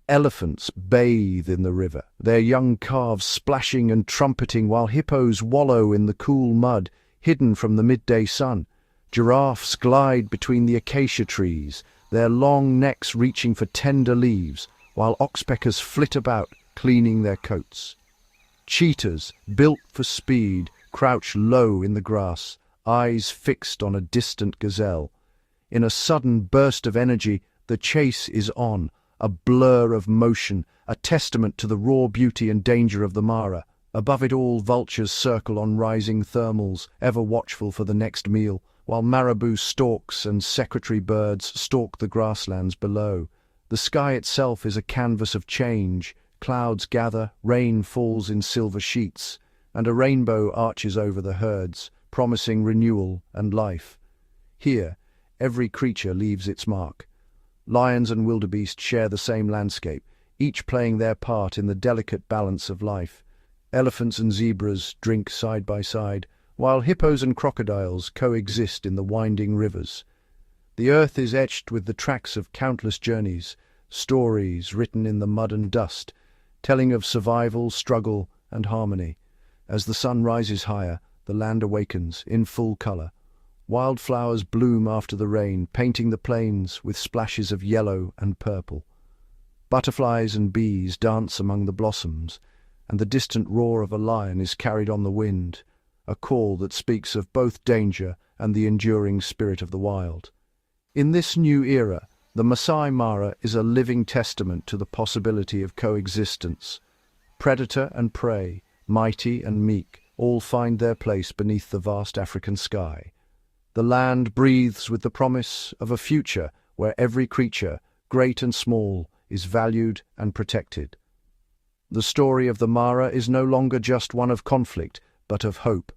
Elephants bathe in the river, their young calves splashing and trumpeting while hippos wallow in the cool mud, hidden from the midday sun. Giraffes glide between the acacia trees, their long necks reaching for tender leaves, while oxpeckers flit about, cleaning their coats. Cheetahs, built for speed, crouch low in the grass, eyes fixed on a distant gazelle. In a sudden burst of energy, the chase is on, a blur of motion, a testament to the raw beauty and danger of the Mara. Above it all, vultures circle on rising thermals, ever watchful for the next meal, while marabou storks and secretary birds stalk the grasslands below. The sky itself is a canvas of change. Clouds gather, rain falls in silver sheets, and a rainbow arches over the herds, promising renewal and life. Here, every creature leaves its mark. Lions and wildebeest share the same landscape, each playing their part in the delicate balance of life. Elephants and zebras drink side by side, while hippos and crocodiles coexist in the winding rivers. The earth is etched with the tracks of countless journeys, stories written in the mud and dust, telling of survival, struggle, and harmony. As the sun rises higher, the land awakens in full color. Wildflowers bloom after the rain, painting the plains with splashes of yellow and purple. Butterflies and bees dance among the blossoms, and the distant roar of a lion is carried on the wind, a call that speaks of both danger and the enduring spirit of the wild. In this new era, the Maasai Mara is a living testament to the possibility of coexistence. Predator and prey, mighty and meek, all find their place beneath the vast African sky. The land breathes with the promise of a future where every creature, great and small, is valued and protected. The story of the Mara is no longer just one of conflict, but of hope,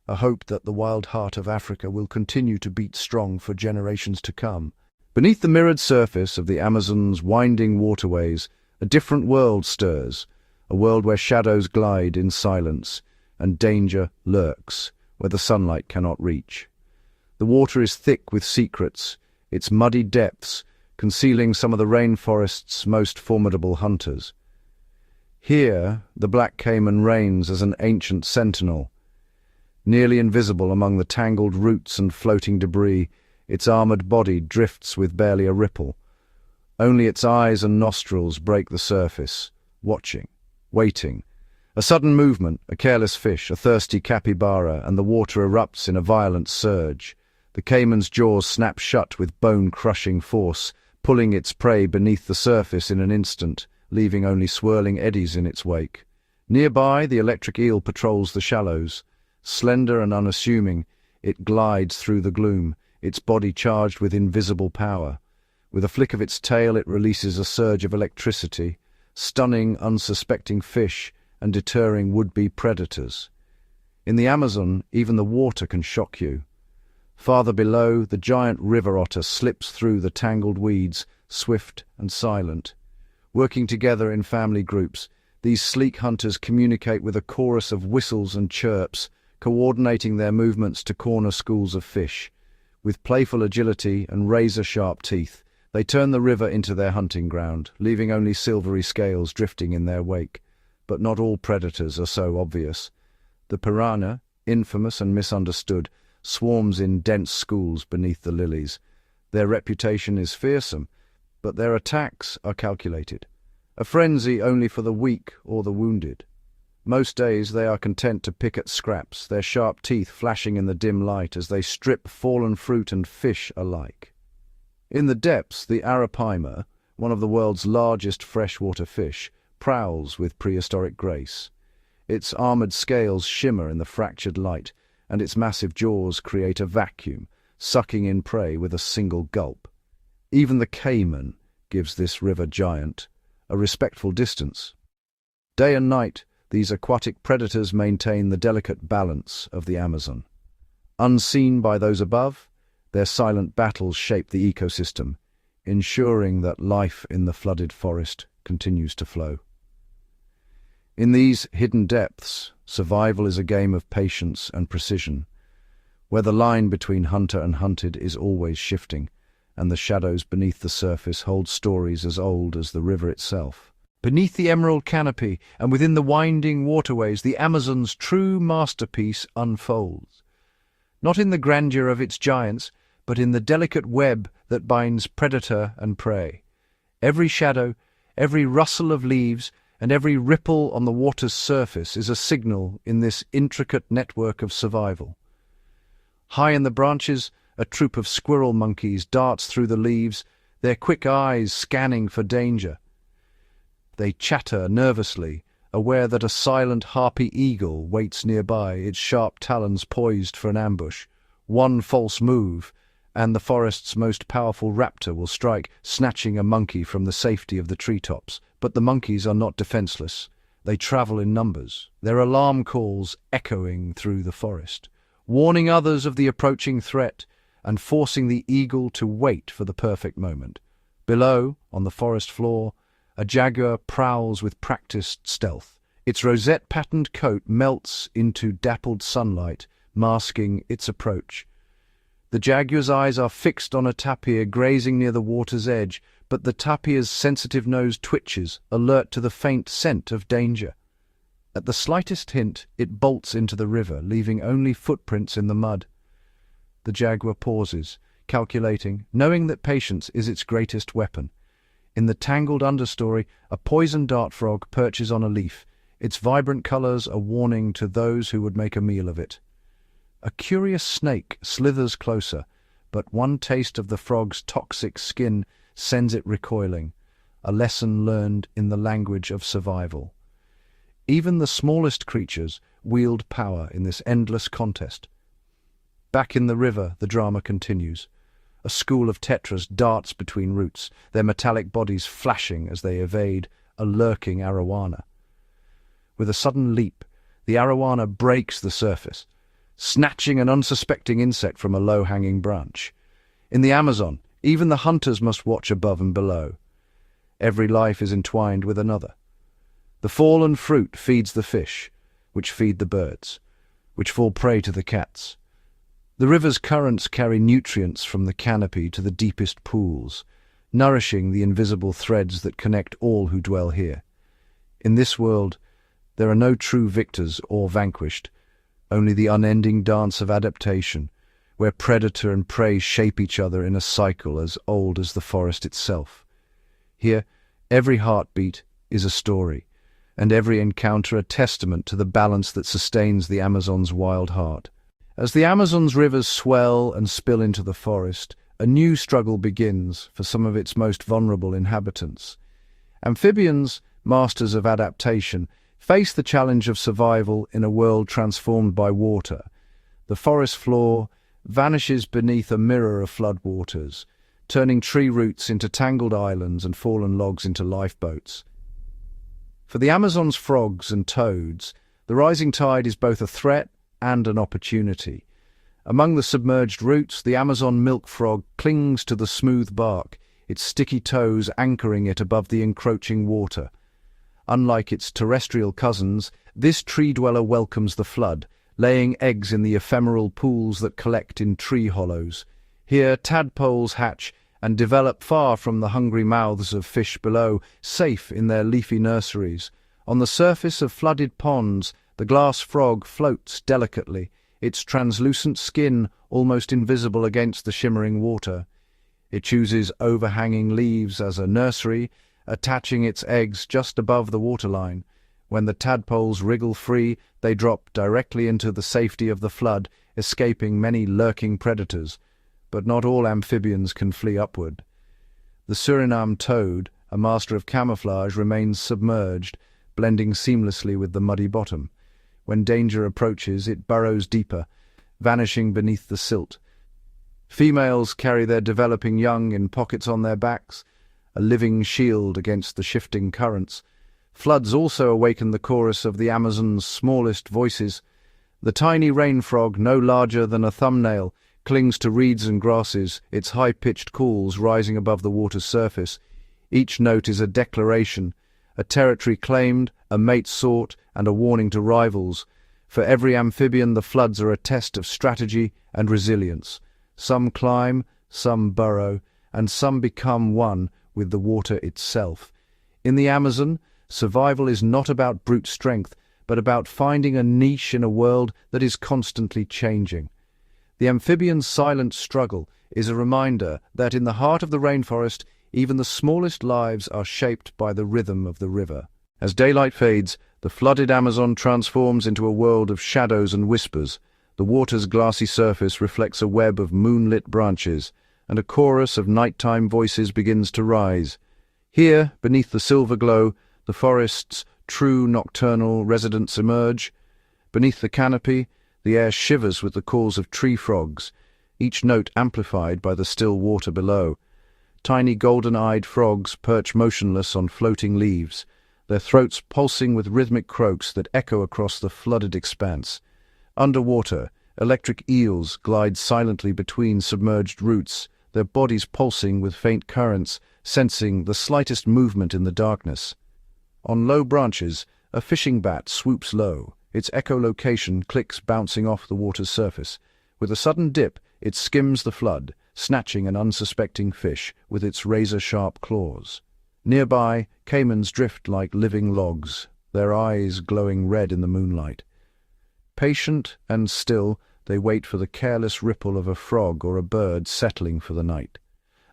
a hope that the wild heart of Africa will continue to beat strong for generations to come. Beneath the mirrored surface of the Amazon's winding waterways, a different world stirs, a world where shadows glide in silence and danger lurks where the sunlight cannot reach. The water is thick with secrets, its muddy depths concealing some of the rainforest's most formidable hunters. Here, the black caiman reigns as an ancient sentinel. Nearly invisible among the tangled roots and floating debris, its armored body drifts with barely a ripple. Only its eyes and nostrils break the surface, watching, waiting. A sudden movement, a careless fish, a thirsty capybara, and the water erupts in a violent surge. The caiman's jaws snap shut with bone-crushing force, pulling its prey beneath the surface in an instant, leaving only swirling eddies in its wake. Nearby, the electric eel patrols the shallows. Slender and unassuming, it glides through the gloom, its body charged with invisible power. With a flick of its tail, it releases a surge of electricity, stunning unsuspecting fish and deterring would-be predators. In the Amazon, even the water can shock you. Farther below, the giant river otter slips through the tangled weeds, swift and silent. Working together in family groups, these sleek hunters communicate with a chorus of whistles and chirps, coordinating their movements to corner schools of fish. With playful agility and razor-sharp teeth, they turn the river into their hunting ground, leaving only silvery scales drifting in their wake. But not all predators are so obvious. The piranha, infamous and misunderstood, swarms in dense schools beneath the lilies. Their reputation is fearsome, but their attacks are calculated. A frenzy only for the weak or the wounded. Most days they are content to pick at scraps, their sharp teeth flashing in the dim light as they strip fallen fruit and fish alike. In the depths, the arapaima, one of the world's largest freshwater fish, prowls with prehistoric grace. Its armored scales shimmer in the fractured light, and its massive jaws create a vacuum, sucking in prey with a single gulp. Even the caiman gives this river giant a respectful distance. Day and night, these aquatic predators maintain the delicate balance of the Amazon. Unseen by those above, their silent battles shape the ecosystem, ensuring that life in the flooded forest continues to flow. In these hidden depths, survival is a game of patience and precision, where the line between hunter and hunted is always shifting, and the shadows beneath the surface hold stories as old as the river itself. Beneath the emerald canopy and within the winding waterways, the Amazon's true masterpiece unfolds. Not in the grandeur of its giants, but in the delicate web that binds predator and prey. Every shadow, every rustle of leaves, and every ripple on the water's surface is a signal in this intricate network of survival. High in the branches, a troop of squirrel monkeys darts through the leaves, their quick eyes scanning for danger. They chatter nervously, aware that a silent harpy eagle waits nearby, its sharp talons poised for an ambush. One false move, and the forest's most powerful raptor will strike, snatching a monkey from the safety of the treetops. But the monkeys are not defenseless. They travel in numbers, their alarm calls echoing through the forest, warning others of the approaching threat and forcing the eagle to wait for the perfect moment. Below, on the forest floor, a jaguar prowls with practiced stealth. Its rosette-patterned coat melts into dappled sunlight, masking its approach. The jaguar's eyes are fixed on a tapir grazing near the water's edge, but the tapir's sensitive nose twitches, alert to the faint scent of danger. At the slightest hint, it bolts into the river, leaving only footprints in the mud. The jaguar pauses, calculating, knowing that patience is its greatest weapon. In the tangled understory, a poison dart frog perches on a leaf, its vibrant colors a warning to those who would make a meal of it. A curious snake slithers closer, but one taste of the frog's toxic skin sends it recoiling, a lesson learned in the language of survival. Even the smallest creatures wield power in this endless contest. Back in the river, the drama continues. A school of tetras darts between roots, their metallic bodies flashing as they evade a lurking arowana. With a sudden leap, the arowana breaks the surface, snatching an unsuspecting insect from a low-hanging branch. In the Amazon, even the hunters must watch above and below. Every life is entwined with another. The fallen fruit feeds the fish, which feed the birds, which fall prey to the cats. The river's currents carry nutrients from the canopy to the deepest pools, nourishing the invisible threads that connect all who dwell here. In this world, there are no true victors or vanquished, only the unending dance of adaptation, where predator and prey shape each other in a cycle as old as the forest itself. Here, every heartbeat is a story, and every encounter a testament to the balance that sustains the Amazon's wild heart. As the Amazon's rivers swell and spill into the forest, a new struggle begins for some of its most vulnerable inhabitants. Amphibians, masters of adaptation, face the challenge of survival in a world transformed by water. The forest floor vanishes beneath a mirror of floodwaters, turning tree roots into tangled islands and fallen logs into lifeboats. For the Amazon's frogs and toads, the rising tide is both a threat and an opportunity. Among the submerged roots, the Amazon milk frog clings to the smooth bark, its sticky toes anchoring it above the encroaching water. Unlike its terrestrial cousins, this tree dweller welcomes the flood, laying eggs in the ephemeral pools that collect in tree hollows. Here, tadpoles hatch and develop far from the hungry mouths of fish below, safe in their leafy nurseries. On the surface of flooded ponds, the glass frog floats delicately, its translucent skin almost invisible against the shimmering water. It chooses overhanging leaves as a nursery, attaching its eggs just above the waterline. When the tadpoles wriggle free, they drop directly into the safety of the flood, escaping many lurking predators. But not all amphibians can flee upward. The Suriname toad, a master of camouflage, remains submerged, blending seamlessly with the muddy bottom. When danger approaches, it burrows deeper, vanishing beneath the silt. Females carry their developing young in pockets on their backs, a living shield against the shifting currents. Floods also awaken the chorus of the Amazon's smallest voices. The tiny rain frog, no larger than a thumbnail, clings to reeds and grasses, its high-pitched calls rising above the water's surface. Each note is a declaration, a territory claimed, a mate sought, and a warning to rivals. For every amphibian, the floods are a test of strategy and resilience. Some climb, some burrow, and some become one with the water itself. In the Amazon, survival is not about brute strength, but about finding a niche in a world that is constantly changing. The amphibian's silent struggle is a reminder that in the heart of the rainforest, even the smallest lives are shaped by the rhythm of the river. As daylight fades, the flooded Amazon transforms into a world of shadows and whispers. The water's glassy surface reflects a web of moonlit branches, and a chorus of nighttime voices begins to rise. Here, beneath the silver glow, the forest's true nocturnal residents emerge. Beneath the canopy, the air shivers with the calls of tree frogs, each note amplified by the still water below. Tiny golden-eyed frogs perch motionless on floating leaves, their throats pulsing with rhythmic croaks that echo across the flooded expanse. Underwater, electric eels glide silently between submerged roots, their bodies pulsing with faint currents, sensing the slightest movement in the darkness. On low branches, a fishing bat swoops low, its echolocation clicks bouncing off the water's surface. With a sudden dip, it skims the flood, snatching an unsuspecting fish with its razor-sharp claws. Nearby, caimans drift like living logs, their eyes glowing red in the moonlight. Patient and still, they wait for the careless ripple of a frog or a bird settling for the night.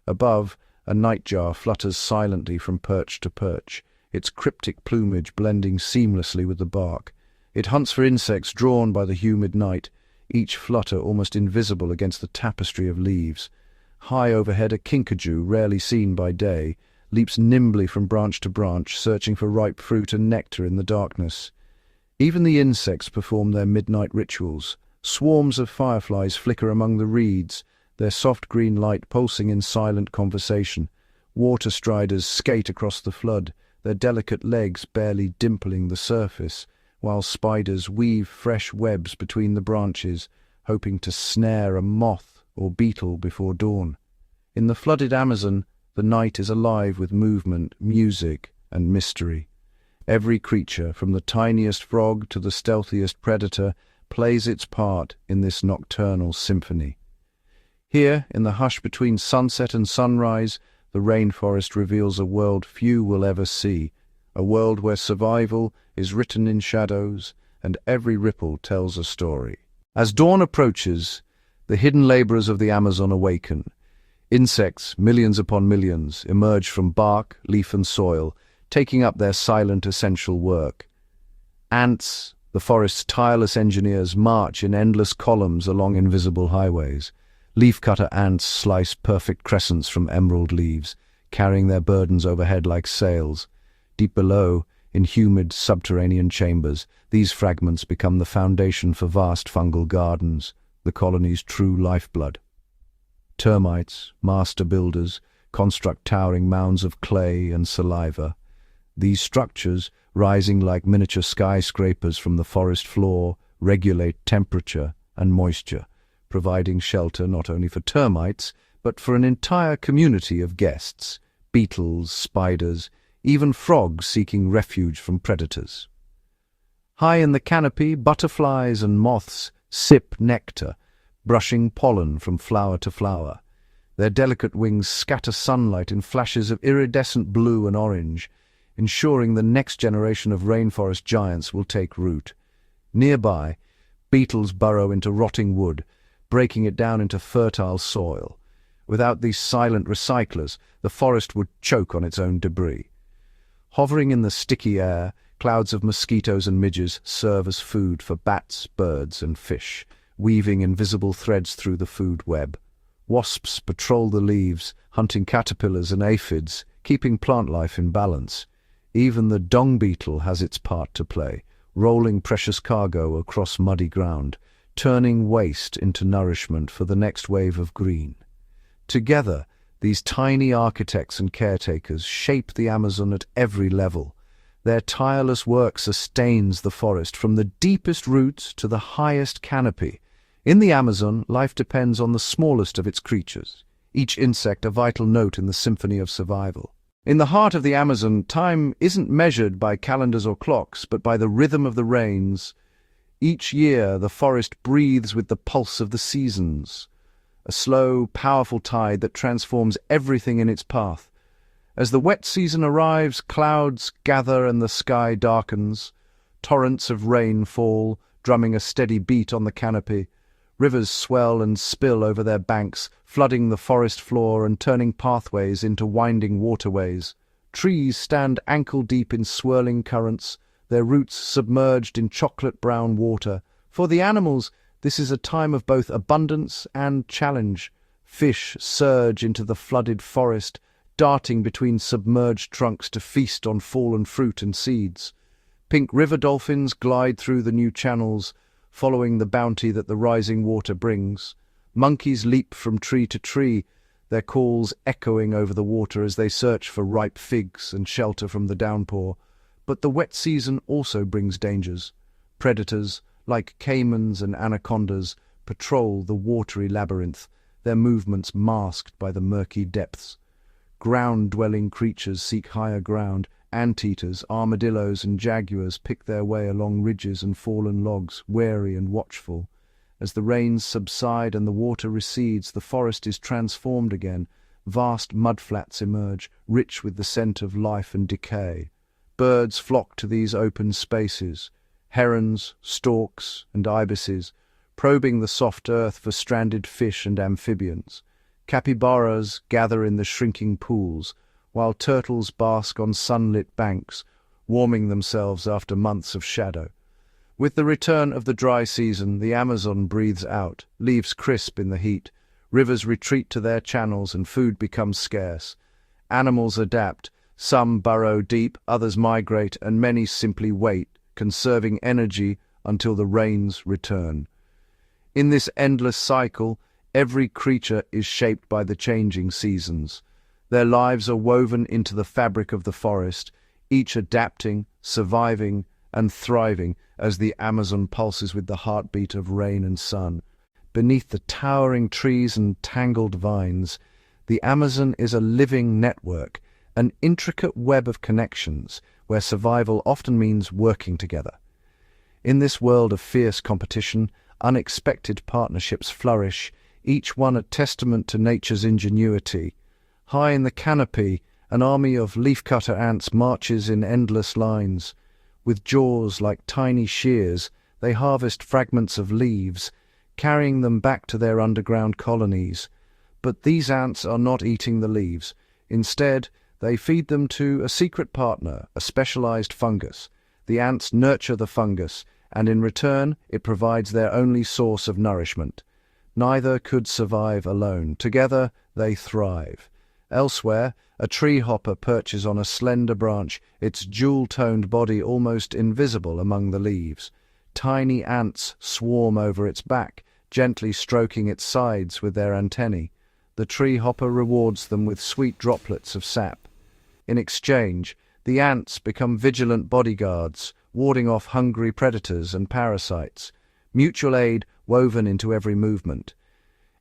Above, a nightjar flutters silently from perch to perch, its cryptic plumage blending seamlessly with the bark. It hunts for insects drawn by the humid night, each flutter almost invisible against the tapestry of leaves. High overhead, a kinkajou, rarely seen by day, leaps nimbly from branch to branch, searching for ripe fruit and nectar in the darkness. Even the insects perform their midnight rituals. Swarms of fireflies flicker among the reeds, their soft green light pulsing in silent conversation. Water striders skate across the flood, their delicate legs barely dimpling the surface, while spiders weave fresh webs between the branches, hoping to snare a moth or beetle before dawn. In the flooded Amazon, the night is alive with movement, music, and mystery. Every creature, from the tiniest frog to the stealthiest predator, plays its part in this nocturnal symphony. Here, in the hush between sunset and sunrise, the rainforest reveals a world few will ever see, a world where survival is written in shadows and every ripple tells a story. As dawn approaches, the hidden laborers of the Amazon awaken. Insects, millions upon millions, emerge from bark, leaf and soil, taking up their silent essential work. Ants, the forest's tireless engineers, march in endless columns along invisible highways. Leafcutter ants slice perfect crescents from emerald leaves, carrying their burdens overhead like sails. Deep below, in humid subterranean chambers, these fragments become the foundation for vast fungal gardens, the colony's true lifeblood. Termites, master builders, construct towering mounds of clay and saliva. These structures, rising like miniature skyscrapers from the forest floor, regulate temperature and moisture, providing shelter not only for termites, but for an entire community of guests, beetles, spiders, even frogs seeking refuge from predators. High in the canopy, butterflies and moths sip nectar, brushing pollen from flower to flower. Their delicate wings scatter sunlight in flashes of iridescent blue and orange, ensuring the next generation of rainforest giants will take root. Nearby, beetles burrow into rotting wood, breaking it down into fertile soil. Without these silent recyclers, the forest would choke on its own debris. Hovering in the sticky air, clouds of mosquitoes and midges serve as food for bats, birds, and fish, weaving invisible threads through the food web. Wasps patrol the leaves, hunting caterpillars and aphids, keeping plant life in balance. Even the dung beetle has its part to play, rolling precious cargo across muddy ground, turning waste into nourishment for the next wave of green. Together, these tiny architects and caretakers shape the Amazon at every level. Their tireless work sustains the forest from the deepest roots to the highest canopy. In the Amazon, life depends on the smallest of its creatures, each insect a vital note in the symphony of survival. In the heart of the Amazon, time isn't measured by calendars or clocks, but by the rhythm of the rains. Each year, the forest breathes with the pulse of the seasons, a slow, powerful tide that transforms everything in its path. As the wet season arrives, clouds gather and the sky darkens. Torrents of rain fall, drumming a steady beat on the canopy. Rivers swell and spill over their banks, flooding the forest floor and turning pathways into winding waterways. Trees stand ankle-deep in swirling currents, their roots submerged in chocolate-brown water. For the animals, this is a time of both abundance and challenge. Fish surge into the flooded forest, darting between submerged trunks to feast on fallen fruit and seeds. Pink river dolphins glide through the new channels, following the bounty that the rising water brings. Monkeys leap from tree to tree, their calls echoing over the water as they search for ripe figs and shelter from the downpour. But the wet season also brings dangers. Predators, like caimans and anacondas, patrol the watery labyrinth, their movements masked by the murky depths. Ground-dwelling creatures seek higher ground. Anteaters, armadillos and jaguars pick their way along ridges and fallen logs, wary and watchful. As the rains subside and the water recedes, the forest is transformed again. Vast mudflats emerge, rich with the scent of life and decay. Birds flock to these open spaces, herons, storks, and ibises, probing the soft earth for stranded fish and amphibians. Capybaras gather in the shrinking pools, while turtles bask on sunlit banks, warming themselves after months of shadow. With the return of the dry season, the Amazon breathes out, leaves crisp in the heat. Rivers retreat to their channels and food becomes scarce. Animals adapt, some burrow deep, others migrate, and many simply wait, conserving energy until the rains return. In this endless cycle, every creature is shaped by the changing seasons. Their lives are woven into the fabric of the forest, each adapting, surviving, and thriving as the Amazon pulses with the heartbeat of rain and sun. Beneath the towering trees and tangled vines, the Amazon is a living network, an intricate web of connections where survival often means working together. In this world of fierce competition, unexpected partnerships flourish, each one a testament to nature's ingenuity. High in the canopy, an army of leafcutter ants marches in endless lines. With jaws like tiny shears, they harvest fragments of leaves, carrying them back to their underground colonies. But these ants are not eating the leaves. Instead, they feed them to a secret partner, a specialized fungus. The ants nurture the fungus, and in return, it provides their only source of nourishment. Neither could survive alone. Together, they thrive. Elsewhere, a tree hopper perches on a slender branch, its jewel-toned body almost invisible among the leaves. Tiny ants swarm over its back, gently stroking its sides with their antennae. The tree hopper rewards them with sweet droplets of sap. In exchange, the ants become vigilant bodyguards, warding off hungry predators and parasites. Mutual aid woven into every movement.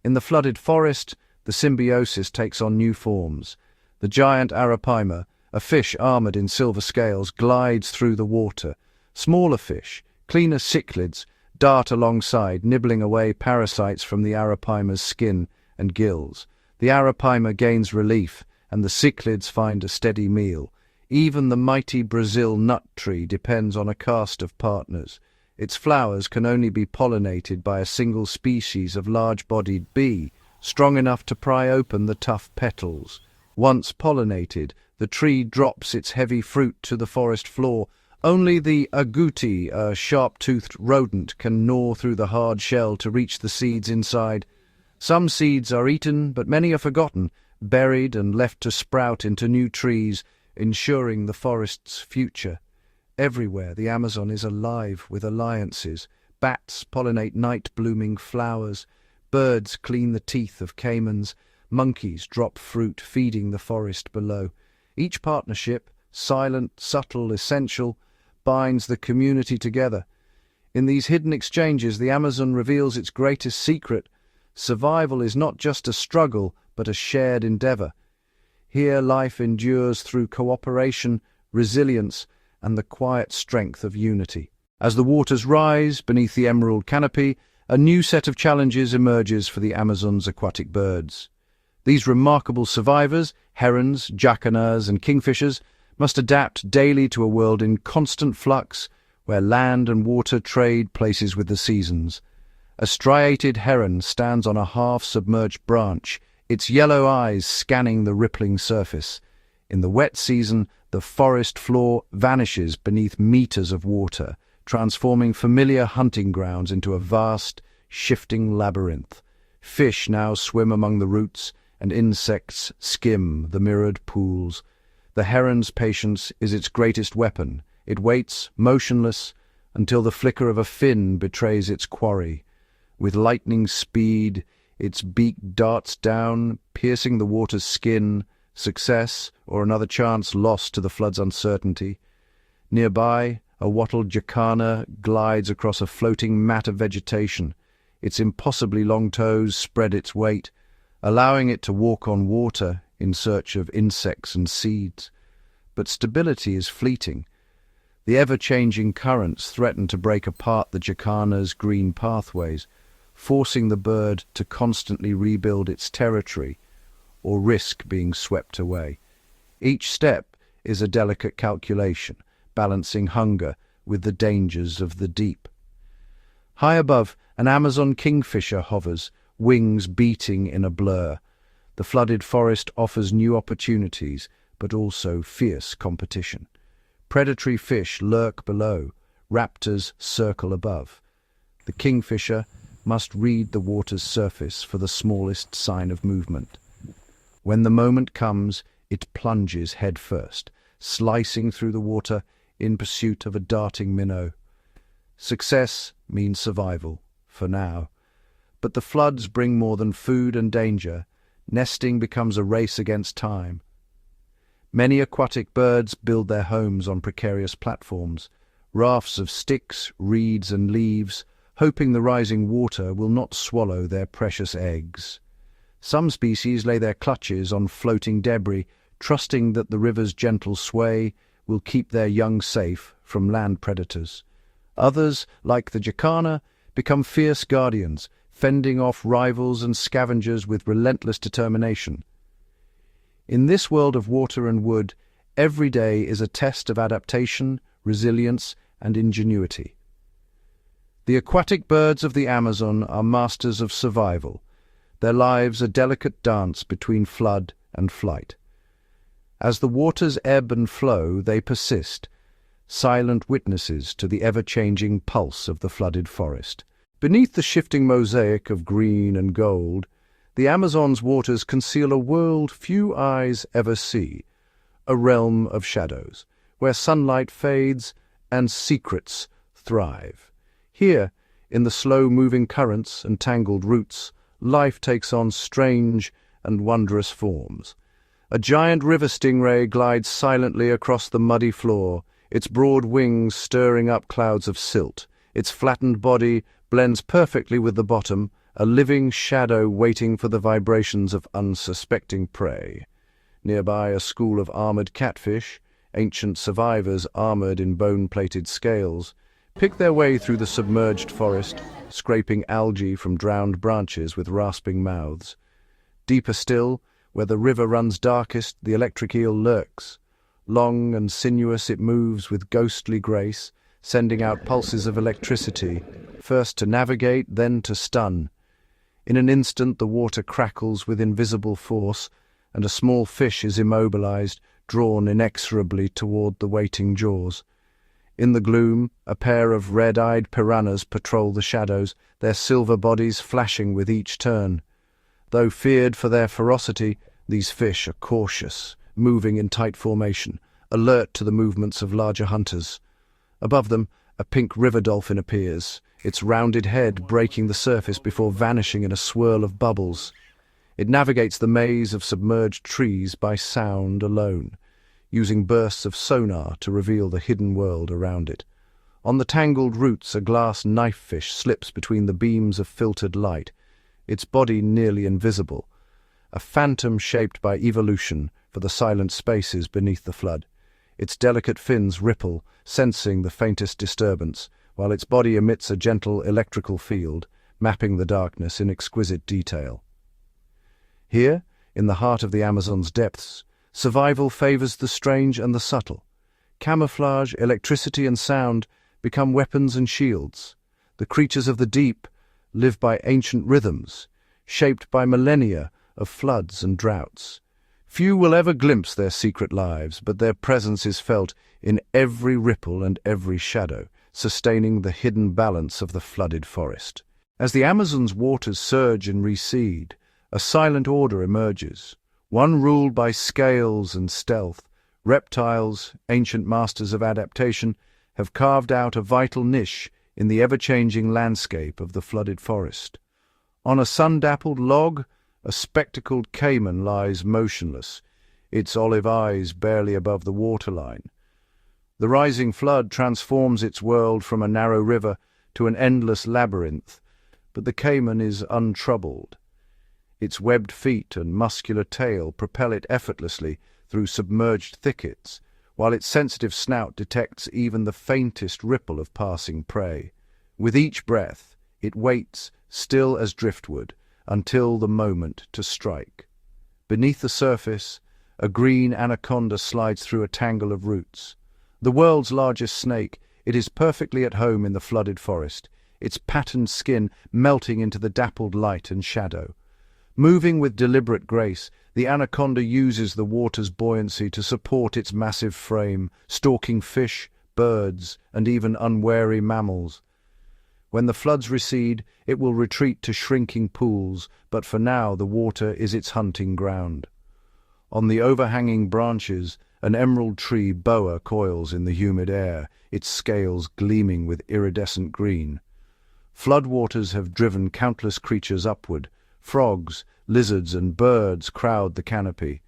In the flooded forest, the symbiosis takes on new forms. The giant arapaima, a fish armored in silver scales, glides through the water. Smaller fish, Cleaner cichlids dart alongside, nibbling away parasites from the arapaimo's skin and gills. The arapaima gains relief, and the cichlids find a steady meal. Even the mighty Brazil nut tree depends on a cast of partners. Its flowers can only be pollinated by a single species of large-bodied bee, strong enough to pry open the tough petals. Once pollinated, the tree drops its heavy fruit to the forest floor. Only the agouti, a sharp-toothed rodent, can gnaw through the hard shell to reach the seeds inside. Some seeds are eaten, but many are forgotten, buried and left to sprout into new trees, ensuring the forest's future. Everywhere the Amazon is alive with alliances. Bats pollinate night-blooming flowers, birds clean the teeth of caimans, monkeys drop fruit feeding the forest below. Each partnership, silent, subtle, essential, binds the community together. In these hidden exchanges, the Amazon reveals its greatest secret. Survival is not just a struggle, but a shared endeavor. Here life endures through cooperation, resilience, and the quiet strength of unity. As the waters rise beneath the emerald canopy, a new set of challenges emerges for the Amazon's aquatic birds. These remarkable survivors, herons, jacanas, and kingfishers, must adapt daily to a world in constant flux, where land and water trade places with the seasons. A striated heron stands on a half-submerged branch, its yellow eyes scanning the rippling surface. In the wet season, the forest floor vanishes beneath meters of water, transforming familiar hunting grounds into a vast, shifting labyrinth. Fish now swim among the roots, and insects skim the mirrored pools. The heron's patience is its greatest weapon. It waits, motionless, until the flicker of a fin betrays its quarry. With lightning speed, its beak darts down, piercing the water's skin. Success, or another chance lost to the flood's uncertainty. Nearby, a wattled jacana glides across a floating mat of vegetation. Its impossibly long toes spread its weight, allowing it to walk on water in search of insects and seeds. But stability is fleeting. The ever-changing currents threaten to break apart the jacana's green pathways, forcing the bird to constantly rebuild its territory or risk being swept away. Each step is a delicate calculation, balancing hunger with the dangers of the deep. High above, an Amazon kingfisher hovers, wings beating in a blur. The flooded forest offers new opportunities, but also fierce competition. Predatory fish lurk below, raptors circle above. The kingfisher must read the water's surface for the smallest sign of movement. When the moment comes, it plunges headfirst, slicing through the water in pursuit of a darting minnow. Success means survival, for now. But the floods bring more than food and danger. Nesting becomes a race against time. Many aquatic birds build their homes on precarious platforms, rafts of sticks, reeds, and leaves, hoping the rising water will not swallow their precious eggs. Some species lay their clutches on floating debris, trusting that the river's gentle sway will keep their young safe from land predators. Others, like the jacana, become fierce guardians, fending off rivals and scavengers with relentless determination. In this world of water and wood, every day is a test of adaptation, resilience, and ingenuity. The aquatic birds of the Amazon are masters of survival, their lives a delicate dance between flood and flight. As the waters ebb and flow, they persist, silent witnesses to the ever-changing pulse of the flooded forest. Beneath the shifting mosaic of green and gold, the Amazon's waters conceal a world few eyes ever see, a realm of shadows, where sunlight fades and secrets thrive. Here, in the slow-moving currents and tangled roots, life takes on strange and wondrous forms. A giant river stingray glides silently across the muddy floor, its broad wings stirring up clouds of silt. Its flattened body blends perfectly with the bottom, a living shadow waiting for the vibrations of unsuspecting prey. Nearby, a school of armored catfish, ancient survivors armored in bone-plated scales, pick their way through the submerged forest, scraping algae from drowned branches with rasping mouths. Deeper still, where the river runs darkest, the electric eel lurks. Long and sinuous it moves with ghostly grace, sending out pulses of electricity, first to navigate, then to stun. In an instant the water crackles with invisible force, and a small fish is immobilized, drawn inexorably toward the waiting jaws. In the gloom, a pair of red-eyed piranhas patrol the shadows, their silver bodies flashing with each turn. Though feared for their ferocity, these fish are cautious, moving in tight formation, alert to the movements of larger hunters. Above them, a pink river dolphin appears, its rounded head breaking the surface before vanishing in a swirl of bubbles. It navigates the maze of submerged trees by sound alone, using bursts of sonar to reveal the hidden world around it. On the tangled roots, a glass knifefish slips between the beams of filtered light, its body nearly invisible, a phantom shaped by evolution for the silent spaces beneath the flood. Its delicate fins ripple, sensing the faintest disturbance, while its body emits a gentle electrical field, mapping the darkness in exquisite detail. Here, in the heart of the Amazon's depths, survival favors the strange and the subtle. Camouflage, electricity, and sound become weapons and shields. The creatures of the deep live by ancient rhythms, shaped by millennia of floods and droughts. Few will ever glimpse their secret lives, but their presence is felt in every ripple and every shadow, sustaining the hidden balance of the flooded forest. As the Amazon's waters surge and recede, a silent order emerges, one ruled by scales and stealth. Reptiles, ancient masters of adaptation, have carved out a vital niche in the ever-changing landscape of the flooded forest. On a sun-dappled log, a spectacled caiman lies motionless, its olive eyes barely above the waterline. The rising flood transforms its world from a narrow river to an endless labyrinth, but the caiman is untroubled. Its webbed feet and muscular tail propel it effortlessly through submerged thickets, while its sensitive snout detects even the faintest ripple of passing prey. With each breath, it waits, still as driftwood, until the moment to strike. Beneath the surface, a green anaconda slides through a tangle of roots. The world's largest snake, it is perfectly at home in the flooded forest, its patterned skin melting into the dappled light and shadow. Moving with deliberate grace, the anaconda uses the water's buoyancy to support its massive frame, stalking fish, birds, and even unwary mammals. When the floods recede, it will retreat to shrinking pools, but for now the water is its hunting ground. On the overhanging branches, an emerald tree boa coils in the humid air, its scales gleaming with iridescent green. Floodwaters have driven countless creatures upward. Frogs, lizards, and birds crowd the canopy.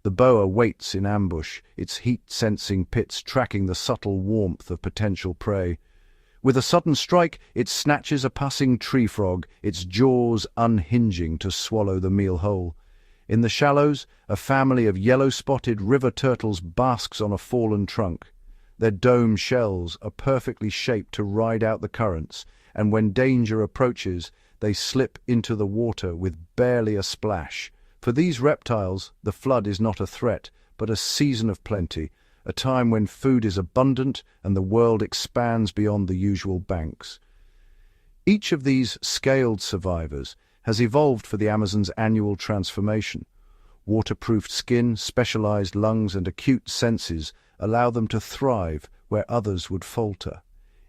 The boa waits in ambush, its heat-sensing pits tracking the subtle warmth of potential prey. With a sudden strike, it snatches a passing tree frog, its jaws unhinging to swallow the meal whole. In the shallows, a family of yellow-spotted river turtles basks on a fallen trunk. Their dome shells are perfectly shaped to ride out the currents, and when danger approaches, they slip into the water with barely a splash. For these reptiles, the flood is not a threat, but a season of plenty, a time when food is abundant and the world expands beyond the usual banks. Each of these scaled survivors has evolved for the Amazon's annual transformation. Waterproofed skin, specialized lungs, and acute senses allow them to thrive where others would falter.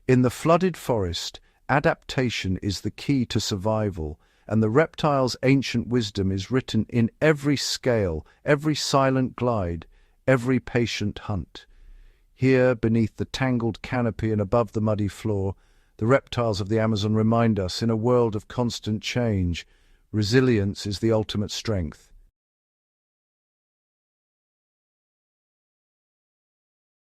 In the flooded forest, adaptation is the key to survival, and the reptile's ancient wisdom is written in every scale, every silent glide, every patient hunt. Here, beneath the tangled canopy and above the muddy floor, the reptiles of the Amazon remind us, in a world of constant change, resilience is the ultimate strength.